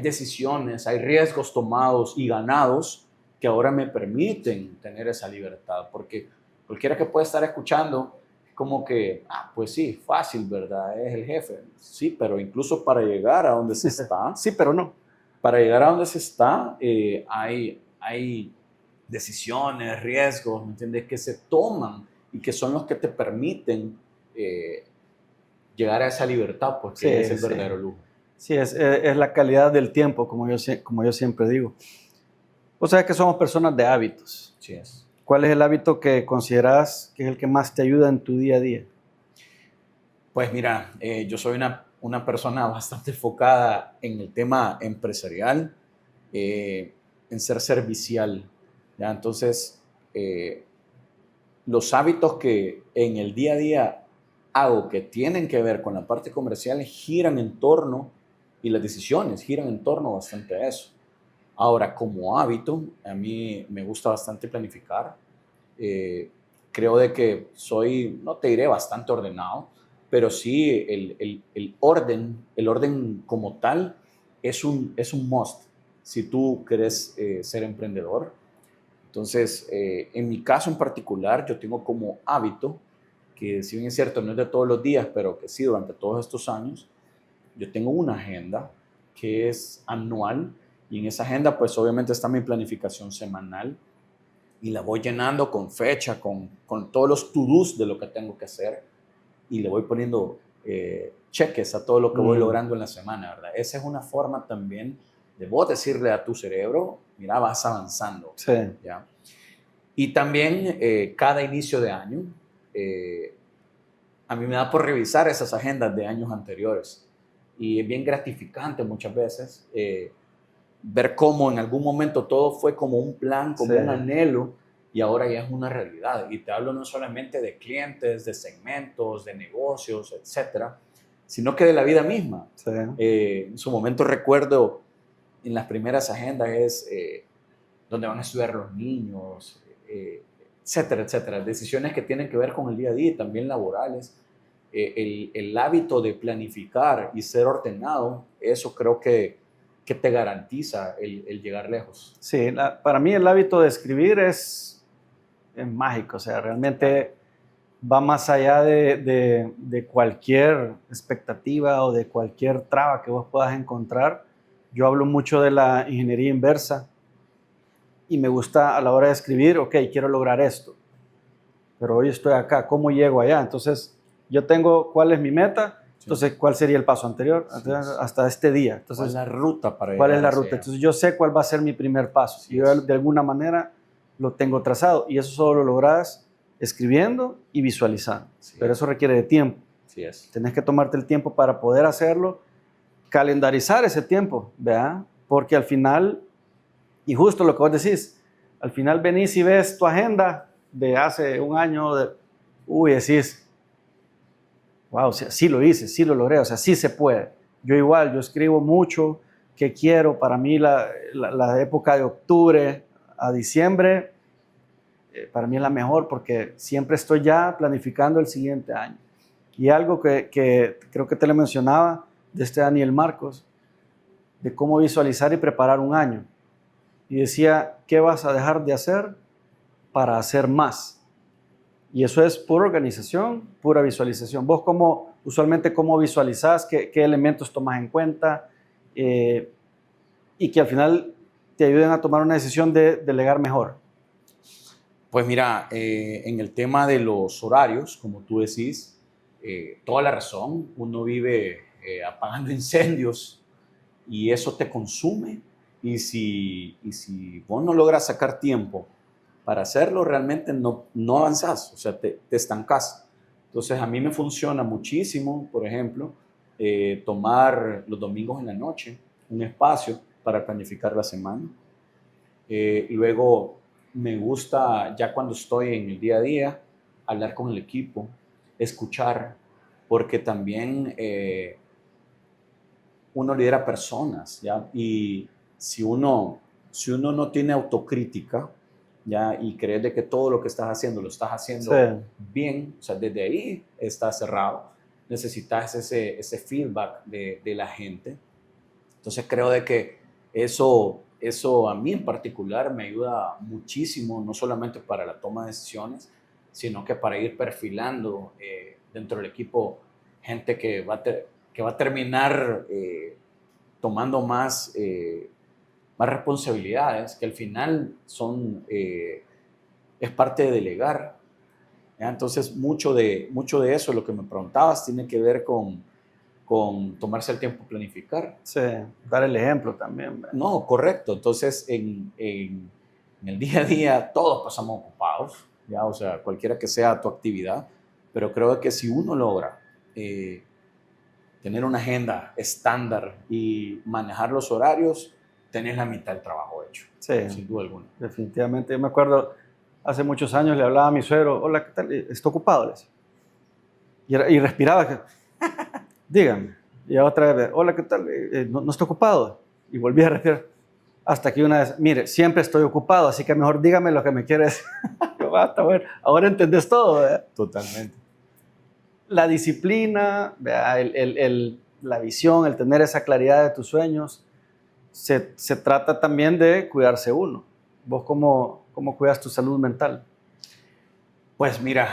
decisiones, hay riesgos tomados y ganados que ahora me permiten tener esa libertad, porque cualquiera que pueda estar escuchando, como que, pues sí, fácil, ¿verdad? Es el jefe. Sí, pero incluso para llegar a donde se está, Sí, pero no. para llegar a donde se está, hay decisiones, riesgos, ¿me entiendes? Que se toman y que son los que te permiten llegar a esa libertad, pues que Sí, es el sí. verdadero lujo. Sí, es la calidad del tiempo, como yo siempre digo. O sea, que somos personas de hábitos. Sí es. ¿Cuál es el hábito que consideras que es el que más te ayuda en tu día a día? Pues mira, yo soy una persona bastante enfocada en el tema empresarial, en ser servicial, ¿ya? Entonces, los hábitos que en el día a día hago que tienen que ver con la parte comercial giran en torno, y las decisiones giran en torno bastante a eso. Ahora, como hábito, a mí me gusta bastante planificar. Creo de que soy, no te diré bastante ordenado, pero sí el orden como tal es un must si tú quieres ser emprendedor. Entonces, en mi caso en particular, yo tengo como hábito, que si bien es cierto, no es de todos los días, pero que sí durante todos estos años, yo tengo una agenda que es anual y en esa agenda pues obviamente está mi planificación semanal y la voy llenando con fecha, con todos los to-dos de lo que tengo que hacer y le voy poniendo cheques a todo lo que voy logrando en la semana, ¿verdad? Esa es una forma también de vos decirle a tu cerebro, mira, vas avanzando. Sí. ¿Ya? Y también cada inicio de año, a mí me da por revisar esas agendas de años anteriores. Y es bien gratificante muchas veces ver cómo en algún momento todo fue como un plan, como un anhelo, y ahora ya es una realidad. Y te hablo no solamente de clientes, de segmentos, de negocios, etcétera, sino que de la vida misma. Sí. En su momento recuerdo en las primeras agendas es dónde van a estudiar los niños, etcétera, etcétera. Decisiones que tienen que ver con el día a día y también laborales. El hábito de planificar y ser ordenado, eso creo que te garantiza el llegar lejos. Sí, para mí el hábito de escribir es mágico, o sea, realmente va más allá de cualquier expectativa o de cualquier traba que vos puedas encontrar. Yo hablo mucho de la ingeniería inversa y me gusta a la hora de escribir, ok, quiero lograr esto, pero hoy estoy acá, ¿cómo llego allá? Entonces, yo tengo cuál es mi meta, entonces cuál sería el paso anterior hasta este día. Entonces, ¿cuál es la ruta para ¿cuál es la llegar ruta? hacia- Entonces yo sé cuál va a ser mi primer paso. Sí, Y yo es. de alguna manera lo tengo trazado y eso solo lo logras escribiendo y visualizando. Sí. Pero eso requiere de tiempo. Sí es. Tenés que tomarte el tiempo para poder hacerlo, calendarizar ese tiempo, ¿verdad? Porque al final, y justo lo que vos decís, al final venís y ves tu agenda de hace un año, decís, wow, sí lo hice, sí lo logré, o sea, sí se puede. Yo igual, yo escribo mucho, que quiero, para mí la época de octubre a diciembre, para mí es la mejor porque siempre estoy ya planificando el siguiente año. Y algo que creo que te lo mencionaba de este Daniel Marcos, de cómo visualizar y preparar un año. Y decía, ¿qué vas a dejar de hacer para hacer más? Y eso es pura organización, pura visualización. Vos usualmente cómo visualizás, qué elementos tomas en cuenta y que al final te ayuden a tomar una decisión de delegar mejor. Pues mira, en el tema de los horarios, como tú decís, toda la razón, uno vive apagando incendios y eso te consume y si vos no logras sacar tiempo para hacerlo, realmente no avanzás, o sea, te estancás. Entonces a mí me funciona muchísimo, por ejemplo, tomar los domingos en la noche un espacio para planificar la semana. Luego me gusta, ya cuando estoy en el día a día, hablar con el equipo, escuchar, porque también uno lidera personas, ¿ya? Y si uno no tiene autocrítica, ¿ya? Y crees de que todo lo que estás haciendo lo estás haciendo Sí. bien, o sea, desde ahí está cerrado, necesitas ese feedback de la gente. Entonces creo de que eso a mí en particular me ayuda muchísimo, no solamente para la toma de decisiones, sino que para ir perfilando dentro del equipo gente que va a terminar tomando más responsabilidades, que al final es parte de delegar. ¿Ya? Entonces mucho de eso, lo que me preguntabas, tiene que ver con tomarse el tiempo planificar. Sí, dar el ejemplo también. ¿Verdad? No, correcto. Entonces, en el día a día todos pasamos ocupados, ¿ya? O sea, cualquiera que sea tu actividad, pero creo que si uno logra tener una agenda estándar y manejar los horarios, tenés la mitad del trabajo hecho, Sí, sin duda alguna. definitivamente. Yo me acuerdo, hace muchos años le hablaba a mi suegro, hola, ¿qué tal? ¿Está ocupado? Le decía. Y respiraba, dígame. Y otra vez, hola, ¿qué tal? No está ocupado. Y volví a respirar. Hasta que una vez, mire, siempre estoy ocupado, así que mejor dígame lo que me quiere decir. Yo, basta, bueno, ahora entendés todo, ¿verdad? Totalmente. La disciplina, ¿verdad? La visión, el tener esa claridad de tus sueños, se trata también de cuidarse uno. ¿Vos cómo cuidas tu salud mental? Pues mira,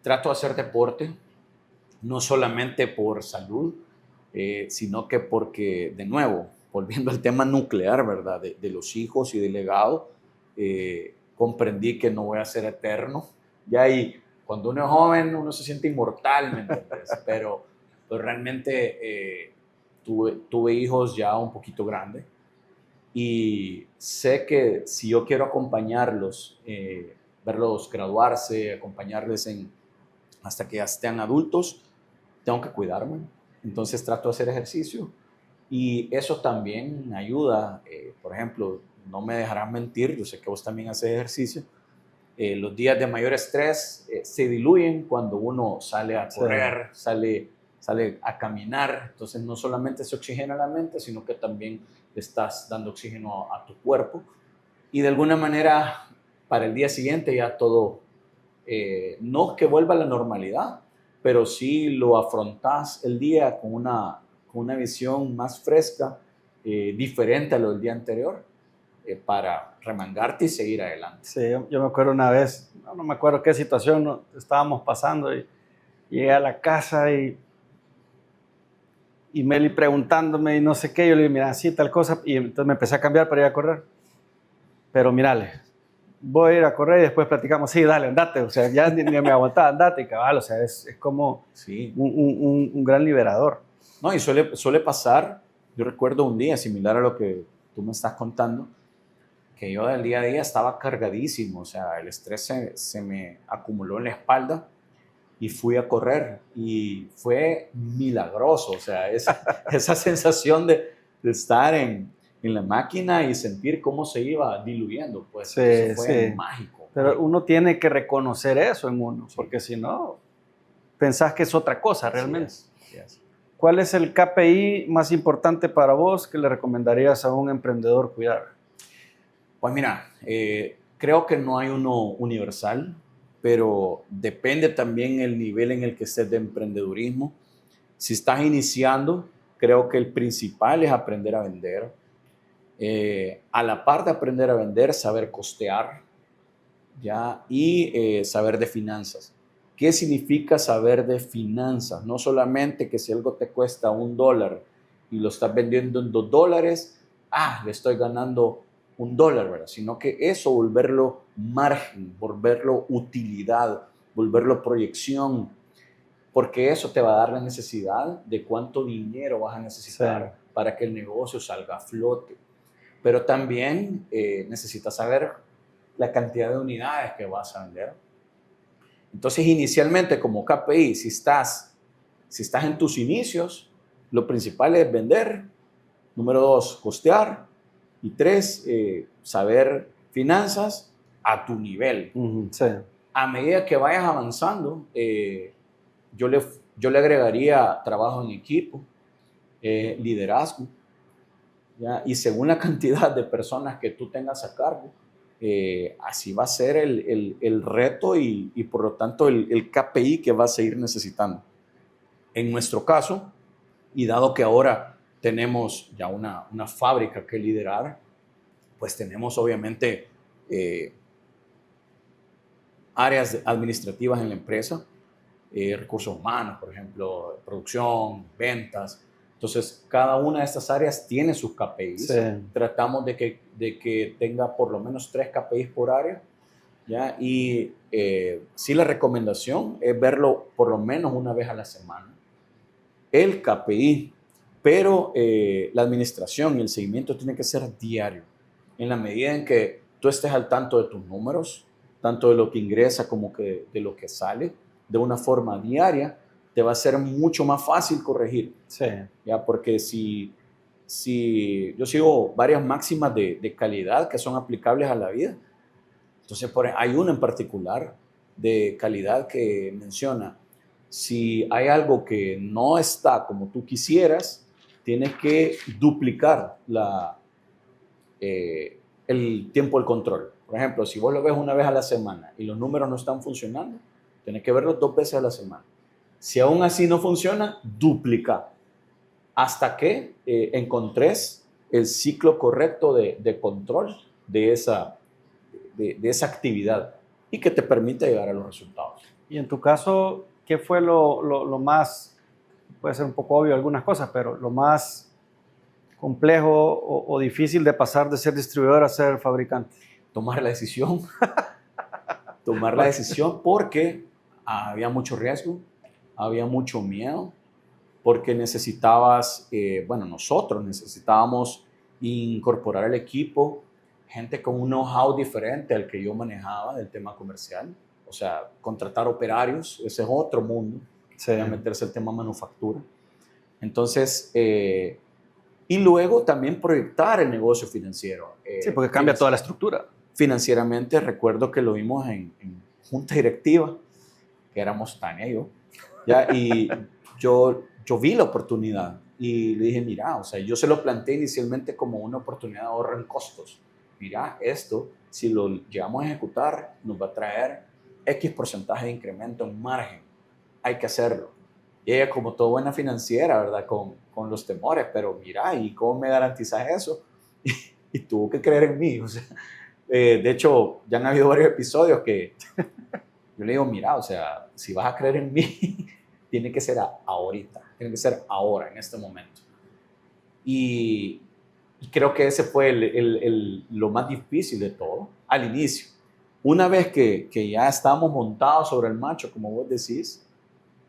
trato de hacer deporte, no solamente por salud, sino que porque, de nuevo, volviendo al tema nuclear, ¿verdad? De los hijos y del legado, comprendí que no voy a ser eterno. Ya ahí, cuando uno es joven, uno se siente inmortal, ¿me entiendes? Pero realmente tuve hijos ya un poquito grandes y sé que si yo quiero acompañarlos, verlos graduarse, acompañarles hasta que ya estén adultos, tengo que cuidarme. Entonces trato de hacer ejercicio y eso también ayuda. Por ejemplo, no me dejarás mentir, yo sé que vos también haces ejercicio. Los días de mayor estrés se diluyen cuando uno sale a correr, sí. sale a caminar. Entonces no solamente se oxigena la mente, sino que también le estás dando oxígeno a tu cuerpo. Y de alguna manera, para el día siguiente ya todo, no es que vuelva a la normalidad, pero sí lo afrontás el día con una visión más fresca, diferente a lo del día anterior, para remangarte y seguir adelante. Sí, yo me acuerdo una vez, no me acuerdo qué situación estábamos pasando y llegué a la casa y Meli preguntándome y no sé qué, yo le dije, mira, sí, tal cosa, y entonces me empecé a cambiar para ir a correr. Pero mírale, voy a ir a correr y después platicamos, sí, dale, andate, o sea, ya ni me aguantaba, andate, cabal, o sea, es como Sí. un gran liberador. No, y suele pasar, yo recuerdo un día similar a lo que tú me estás contando, que yo del día a día estaba cargadísimo, o sea, el estrés se me acumuló en la espalda y fui a correr y fue milagroso, o sea, esa sensación de estar en la máquina y sentir cómo se iba diluyendo, pues Sí, eso fue sí. mágico. Pero Mágico. uno tiene que reconocer eso en uno, Sí. porque si no, pensás que es otra cosa Así realmente. es, así es. ¿Cuál es el KPI más importante para vos que le recomendarías a un emprendedor cuidar? Pues mira, creo que no hay uno universal, pero depende también el nivel en el que estés de emprendedurismo. Si estás iniciando, creo que el principal es aprender a vender. A la par de aprender a vender, saber costear, ¿ya? Y saber de finanzas. ¿Qué significa saber de finanzas? No solamente que si algo te cuesta $1 y lo estás vendiendo en $2, le estoy ganando $1, ¿verdad? Sino que eso, volverlo margen, volverlo utilidad, volverlo proyección, porque eso te va a dar la necesidad de cuánto dinero vas a necesitar Sí. para que el negocio salga a flote. Pero también necesitas saber la cantidad de unidades que vas a vender. Entonces, inicialmente como KPI, si estás en tus inicios, lo principal es vender. Número 2, costear. Y 3, saber finanzas a tu nivel. Sí. A medida que vayas avanzando, yo le agregaría trabajo en equipo, liderazgo, ¿ya? Y según la cantidad de personas que tú tengas a cargo, así va a ser el reto y por lo tanto el KPI que vas a ir necesitando. En nuestro caso, y dado que ahora tenemos ya una fábrica que liderar, pues tenemos obviamente áreas administrativas en la empresa, recursos humanos, por ejemplo, producción, ventas. Entonces, cada una de estas áreas tiene sus KPIs. Sí. Tratamos de que tenga por lo menos 3 KPIs por área, ¿ya? Y sí, la recomendación es verlo por lo menos una vez a la semana, el KPI, pero la administración y el seguimiento tiene que ser diario, en la medida en que tú estés al tanto de tus números, tanto de lo que ingresa como que de lo que sale, de una forma diaria, te va a ser mucho más fácil corregir. Sí. ¿Ya? Porque si yo sigo varias máximas de calidad que son aplicables a la vida, entonces hay una en particular de calidad que menciona, si hay algo que no está como tú quisieras, tienes que duplicar el tiempo del control. Por ejemplo, si vos lo ves una vez a la semana y los números no están funcionando, tienes que verlos 2 veces a la semana. Si aún así no funciona, duplica hasta que encontres el ciclo correcto de control de esa actividad y que te permite llegar a los resultados. Y en tu caso, ¿qué fue lo más, puede ser un poco obvio algunas cosas, pero lo más complejo o difícil de pasar de ser distribuidor a ser fabricante? Tomar la decisión. Tomar la decisión porque había mucho riesgo, había mucho miedo, porque nosotros necesitábamos incorporar al equipo gente con un know-how diferente al que yo manejaba del tema comercial. O sea, contratar operarios, ese es otro mundo, Sí. meterse el tema manufactura. Entonces, y luego también proyectar el negocio financiero. Sí, porque cambia toda la estructura. Financieramente, recuerdo que lo vimos en junta directiva, que éramos Tania y yo, ¿ya? Y yo vi la oportunidad y le dije, mira, o sea, yo se lo planteé inicialmente como una oportunidad de ahorro en costos. Mira, esto, si lo llegamos a ejecutar, nos va a traer X porcentaje de incremento en margen. Hay que hacerlo. Y ella, como toda buena financiera, ¿verdad? Con los temores, pero mira, ¿y cómo me garantizas eso? Y tuvo que creer en mí. O sea, de hecho, ya han habido varios episodios que yo le digo, mira, o sea, si vas a creer en mí, tiene que ser ahorita, tiene que ser ahora, en este momento. Y creo que ese fue lo más difícil de todo, al inicio. Una vez que ya estamos montados sobre el macho, como vos decís,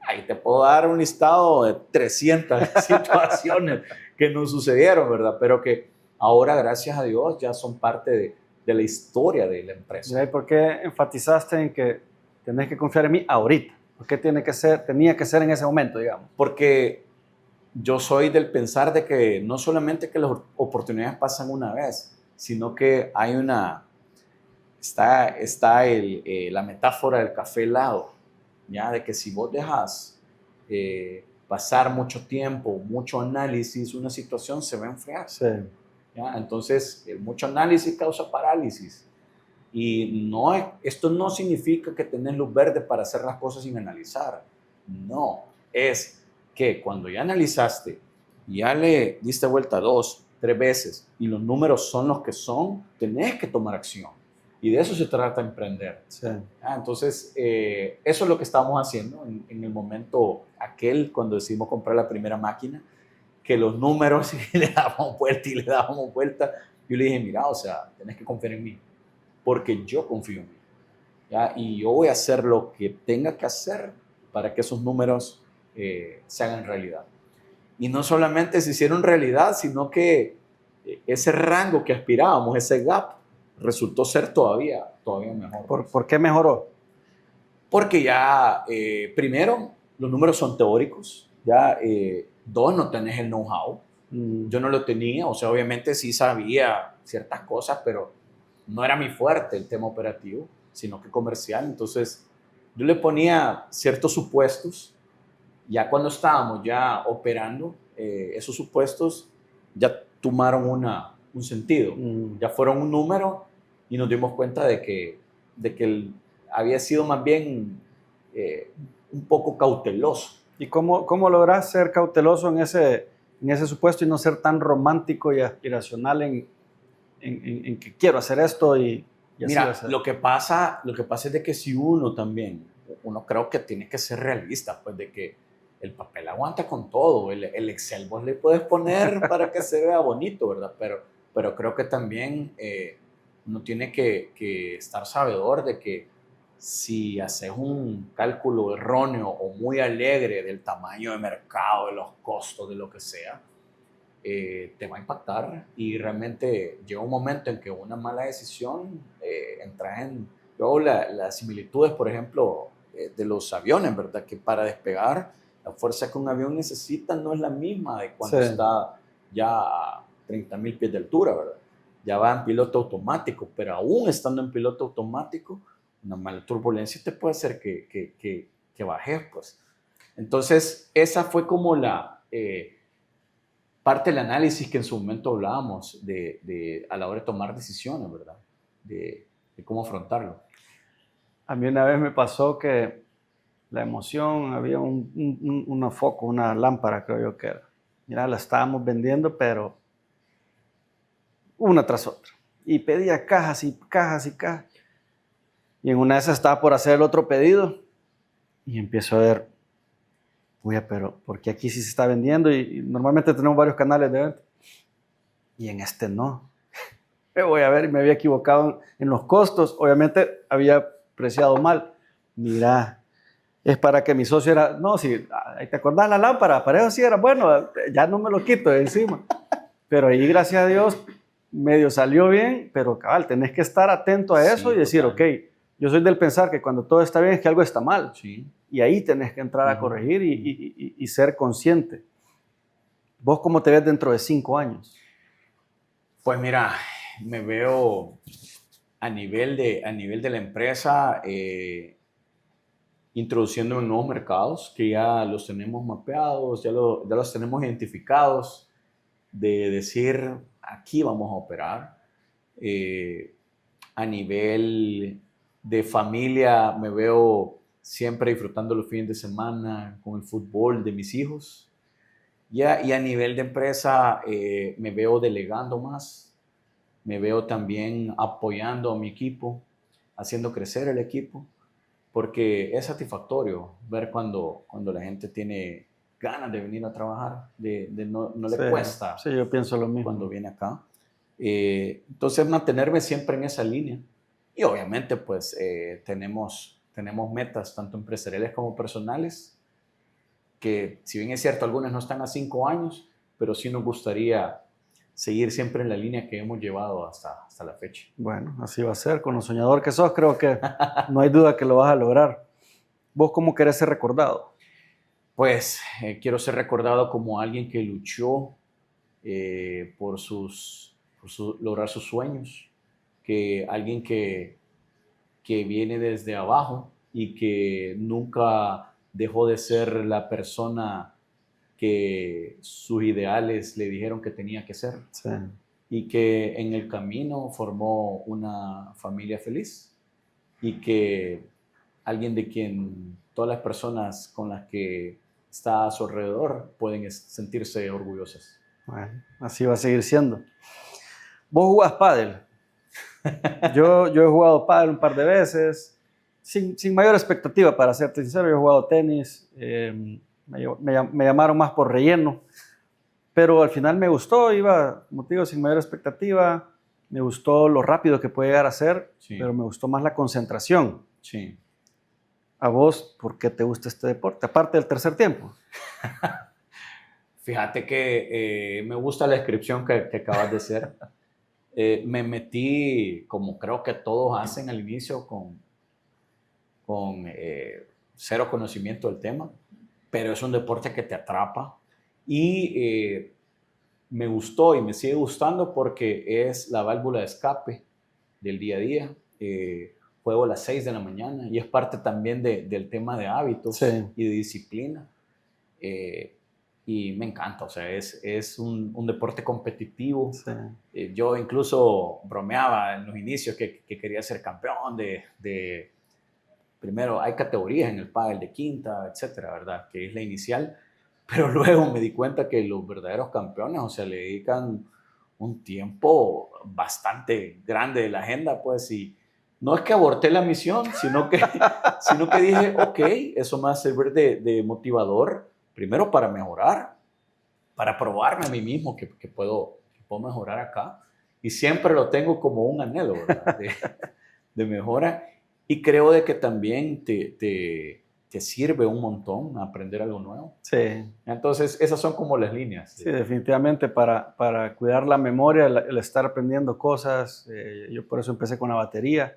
ahí te puedo dar un listado de 300 situaciones que nos sucedieron, ¿verdad? Pero que ahora, gracias a Dios, ya son parte de la historia de la empresa. ¿Y por qué enfatizaste en que tenés que confiar en mí ahorita? ¿Por qué tenía que ser en ese momento, digamos? Porque yo soy del pensar de que no solamente que las oportunidades pasan una vez, sino que hay está la metáfora del café helado, ¿ya? De que si vos dejas pasar mucho tiempo, mucho análisis, una situación se va a enfriar. Sí. ¿Ya? Entonces, mucho análisis causa parálisis. Y esto no significa que tenés luz verde para hacer las cosas sin analizar. No, es que cuando ya analizaste, ya le diste vuelta 2, 3 veces y los números son los que son, tenés que tomar acción. Y de eso se trata emprender. Sí. Entonces, eso es lo que estábamos haciendo en el momento aquel, cuando decidimos comprar la primera máquina, que los números y le dábamos vuelta y le dábamos vuelta. Yo le dije, mira, o sea, tenés que confiar en mí, porque yo confío en mí, ¿ya? Y yo voy a hacer lo que tenga que hacer para que esos números se hagan realidad. Y no solamente se hicieron realidad, sino que ese rango que aspirábamos, ese gap, resultó ser todavía mejor. ¿Por qué mejoró? Porque ya, primero, los números son teóricos, ya, dos, no tenés el know-how. Yo no lo tenía, o sea, obviamente sí sabía ciertas cosas, pero no era mi fuerte el tema operativo, sino que comercial. Entonces, yo le ponía ciertos supuestos. Ya cuando estábamos ya operando, esos supuestos ya tomaron un sentido. Ya fueron un número y nos dimos cuenta de que había sido más bien un poco cauteloso. ¿Y cómo logras ser cauteloso en ese supuesto y no ser tan romántico y aspiracional en que quiero hacer esto y Mira, así lo que pasa es de que si uno creo que tiene que ser realista, pues de que el papel aguanta con todo, el Excel vos le puedes poner para que se vea bonito, ¿verdad? Pero creo que también uno tiene que estar sabedor de que si haces un cálculo erróneo o muy alegre del tamaño de mercado, de los costos, de lo que sea, te va a impactar y realmente llega un momento en que una mala decisión entra en... Luego las similitudes, por ejemplo, de los aviones, ¿verdad? Que para despegar, la fuerza que un avión necesita no es la misma de cuando está ya a 30,000 pies de altura, ¿verdad? Ya va en piloto automático, pero aún estando en piloto automático, una mala turbulencia te puede hacer que bajes, pues. Entonces, esa fue como la... parte del análisis que en su momento hablábamos a la hora de tomar decisiones, ¿verdad? De cómo afrontarlo. A mí una vez me pasó que la emoción, había un foco, una lámpara, creo yo que era. Mira, la estábamos vendiendo, pero una tras otra. Y pedía cajas y cajas y cajas. Y en una de esas estaba por hacer el otro pedido y empiezo a ver, pero porque aquí sí se está vendiendo y normalmente tenemos varios canales de venta y en este no. Voy a ver, y me había equivocado en los costos, obviamente había preciado mal. Mira, es para que mi socio era, no, si te acordás la lámpara, para eso sí era bueno, ya no me lo quito de encima. Pero ahí, gracias a Dios, medio salió bien, pero cabal, tenés que estar atento a eso y decir, ok, yo soy del pensar que cuando todo está bien es que algo está mal. Sí. Y ahí tenés que entrar a corregir y ser consciente. ¿Vos cómo te ves dentro de 5 años? Pues mira, me veo a nivel de la empresa introduciendo en nuevos mercados que ya los tenemos mapeados, ya los tenemos identificados, de decir, aquí vamos a operar. A nivel de familia me veo siempre disfrutando los fines de semana con el fútbol de mis hijos. Y a nivel de empresa me veo delegando más, me veo también apoyando a mi equipo, haciendo crecer el equipo, porque es satisfactorio ver cuando la gente tiene ganas de venir a trabajar, no le cuesta. Sí, yo pienso lo mismo. Cuando viene acá. Entonces mantenerme siempre en esa línea Y obviamente, pues, tenemos metas, tanto empresariales como personales, que si bien es cierto, algunas no están a 5 años, pero sí nos gustaría seguir siempre en la línea que hemos llevado hasta la fecha. Bueno, así va a ser. Con lo soñador que sos, creo que no hay duda que lo vas a lograr. ¿Vos cómo querés ser recordado? Pues quiero ser recordado como alguien que luchó por lograr sus sueños, que alguien que viene desde abajo y que nunca dejó de ser la persona que sus ideales le dijeron que tenía que ser, Sí. y que en el camino formó una familia feliz, y que alguien de quien todas las personas con las que está a su alrededor pueden sentirse orgullosas. Bueno, así va a seguir siendo. ¿Vos jugás pádel? Yo he jugado pádel un par de veces, sin mayor expectativa, para serte sincero. Yo he jugado tenis, me llamaron más por relleno, pero al final me gustó, iba, como te digo, sin mayor expectativa. Me gustó lo rápido que puede llegar a ser, Sí. pero me gustó más la concentración. Sí. ¿A vos por qué te gusta este deporte? Aparte del tercer tiempo. Fíjate que me gusta la descripción que acabas de hacer. Me metí, como creo que todos hacen al inicio, con cero conocimiento del tema, pero es un deporte que te atrapa, y me gustó y me sigue gustando porque es la válvula de escape del día a día. Juego a las 6 de la mañana y es parte también del tema de hábitos, Sí. y de disciplina. Y me encanta, o sea, es un deporte competitivo. Sí. Yo incluso bromeaba en los inicios que quería ser campeón primero hay categorías en el pádel de quinta, etcétera, ¿verdad? Que es la inicial, pero luego me di cuenta que los verdaderos campeones, o sea, le dedican un tiempo bastante grande de la agenda, pues, y no es que aborté la misión, sino que dije, ok, eso me va a servir de motivador, primero para mejorar, para probarme a mí mismo que puedo mejorar acá, y siempre lo tengo como un anhelo, ¿verdad? De mejora, y creo de que también te sirve un montón aprender algo nuevo. Sí. Entonces, esas son como las líneas. Sí, definitivamente para cuidar la memoria, el estar aprendiendo cosas. Yo por eso empecé con la batería,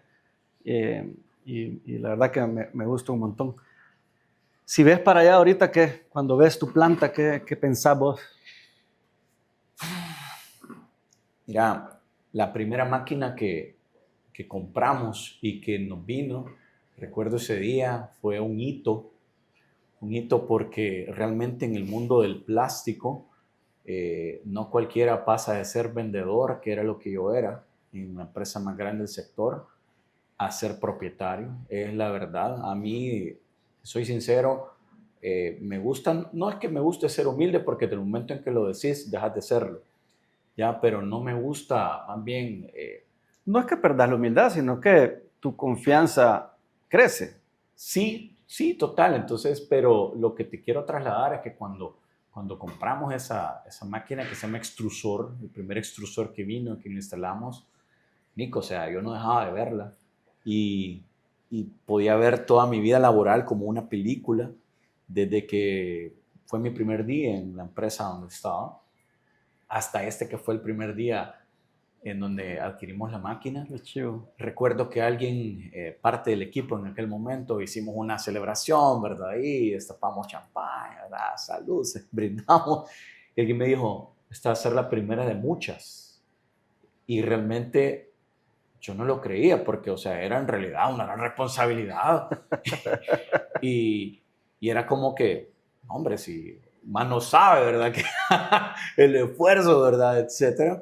y la verdad que me gusta un montón. Si ves para allá ahorita, cuando ves tu planta, ¿qué pensás vos? Mira, la primera máquina que compramos y que nos vino, recuerdo ese día, fue un hito porque realmente en el mundo del plástico, no cualquiera pasa de ser vendedor, que era lo que yo era, en la empresa más grande del sector, a ser propietario. Es la verdad. A mí, soy sincero, me gustan, no es que me guste ser humilde, porque del momento en que lo decís, dejas de serlo, ya, pero no me gusta, más bien... No es que perdas la humildad, sino que tu confianza crece. Sí, sí, total. Entonces, pero lo que te quiero trasladar es que cuando compramos esa máquina que se llama extrusor, el primer extrusor que vino, que lo instalamos, Nico, o sea, yo no dejaba de verla, y podía ver toda mi vida laboral como una película, desde que fue mi primer día en la empresa donde estaba, hasta este que fue el primer día en donde adquirimos la máquina. Qué chivo. Recuerdo que alguien, parte del equipo en aquel momento, hicimos una celebración, ¿verdad? Y destapamos champán, ¿verdad? Salud, brindamos. Y alguien me dijo, esta va a ser la primera de muchas. Y realmente yo no lo creía, porque, o sea, era en realidad una gran responsabilidad. y era como que, hombre, si más no sabe, ¿verdad? Que el esfuerzo, ¿verdad? Etcétera.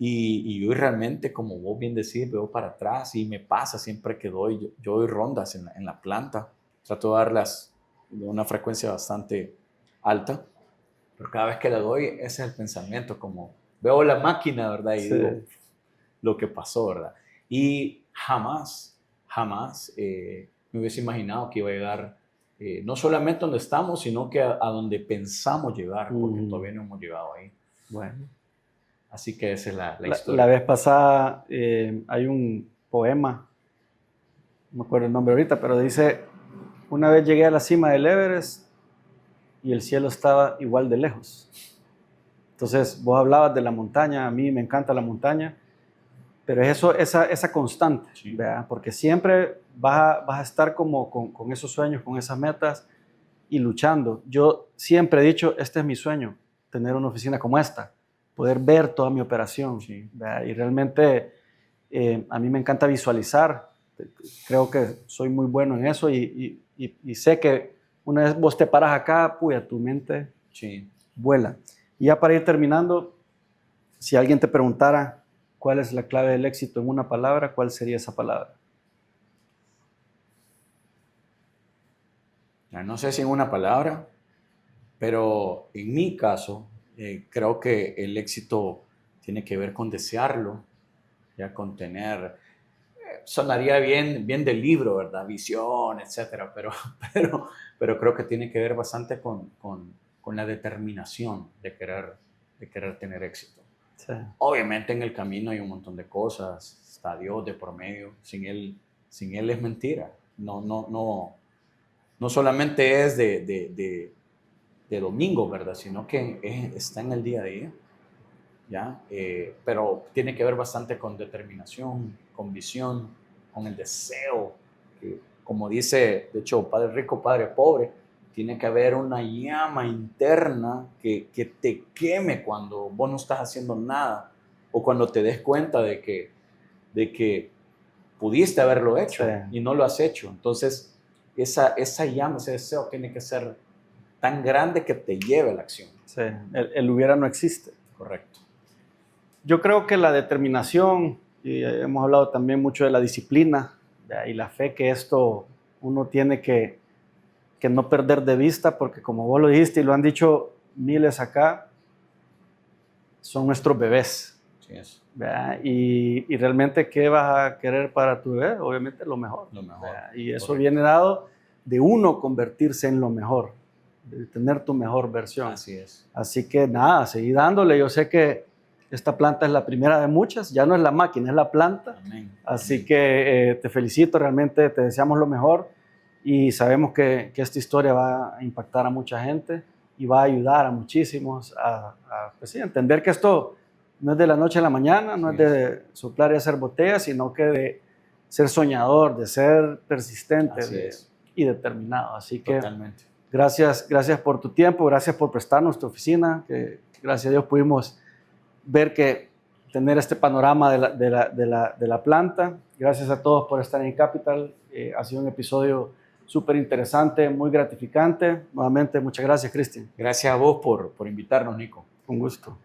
Y yo realmente, como vos bien decís, veo para atrás y me pasa siempre que yo doy rondas en la planta. Trato de darlas de una frecuencia bastante alta, pero cada vez que la doy, ese es el pensamiento, como veo la máquina, ¿verdad? Y Sí. digo lo que pasó, ¿verdad? Y jamás me hubiese imaginado que iba a llegar, no solamente donde estamos, sino que a donde pensamos llegar, porque todavía no hemos llegado ahí. Bueno. Así que esa es la historia. La vez pasada hay un poema, no me acuerdo el nombre ahorita, pero dice, una vez llegué a la cima del Everest y el cielo estaba igual de lejos. Entonces, vos hablabas de la montaña, a mí me encanta la montaña, pero es eso, esa constante, Sí. ¿verdad? Porque siempre vas a estar como con esos sueños, con esas metas y luchando. Yo siempre he dicho, este es mi sueño, tener una oficina como esta, poder ver toda mi operación, Sí. ¿verdad? Y realmente a mí me encanta visualizar, creo que soy muy bueno en eso y sé que una vez vos te paras acá, puya, tu mente Sí. vuela. Y ya para ir terminando, si alguien te preguntara cuál es la clave del éxito en una palabra, ¿cuál sería esa palabra? No sé si en una palabra, pero en mi caso, creo que el éxito tiene que ver con desearlo, ya con tener, sonaría bien, bien del libro, ¿verdad? Visión, etcétera, pero creo que tiene que ver bastante con la determinación de querer tener éxito. Sí, Obviamente en el camino hay un montón de cosas, está Dios de por medio, sin él es mentira. No solamente es de domingo, ¿verdad? Sino que está en el día a día, ¿ya? Pero tiene que ver bastante con determinación, con visión, con el deseo, que, como dice, de hecho, Padre Rico, Padre Pobre, tiene que haber una llama interna que te queme cuando vos no estás haciendo nada o cuando te des cuenta de que pudiste haberlo hecho sí, y no lo has hecho. Entonces, esa llama, ese deseo tiene que ser tan grande que te lleve a la acción. sí. El hubiera no existe. Correcto. Yo creo que la determinación, y hemos hablado también mucho de la disciplina, ¿verdad? Y la fe que esto uno tiene que no perder de vista, porque como vos lo dijiste y lo han dicho miles acá, son nuestros bebés. Sí, es ¿Verdad? Y realmente, ¿qué vas a querer para tu bebé? Obviamente lo mejor. lo mejor. ¿Verdad? Y eso Correcto. viene dado de uno convertirse en lo mejor, de tener tu mejor versión. Así es. Así que nada, seguí dándole. Yo sé que esta planta es la primera de muchas, ya no es la máquina, es la planta. Amén. Así Amén. que te felicito, realmente te deseamos lo mejor y sabemos que esta historia va a impactar a mucha gente y va a ayudar a muchísimos pues sí, a entender que esto no es de la noche a la mañana, no es de soplar y hacer botellas, sino que de ser soñador, de ser persistente Así es. y determinado. Así que Totalmente. gracias por tu tiempo, gracias por prestarnos tu oficina, que gracias a Dios pudimos ver que tener este panorama de la planta. Gracias a todos por estar en Capital. Ha sido un episodio súper interesante, muy gratificante. Nuevamente, muchas gracias, Cristian. Gracias a vos por invitarnos, Nico. Un gusto.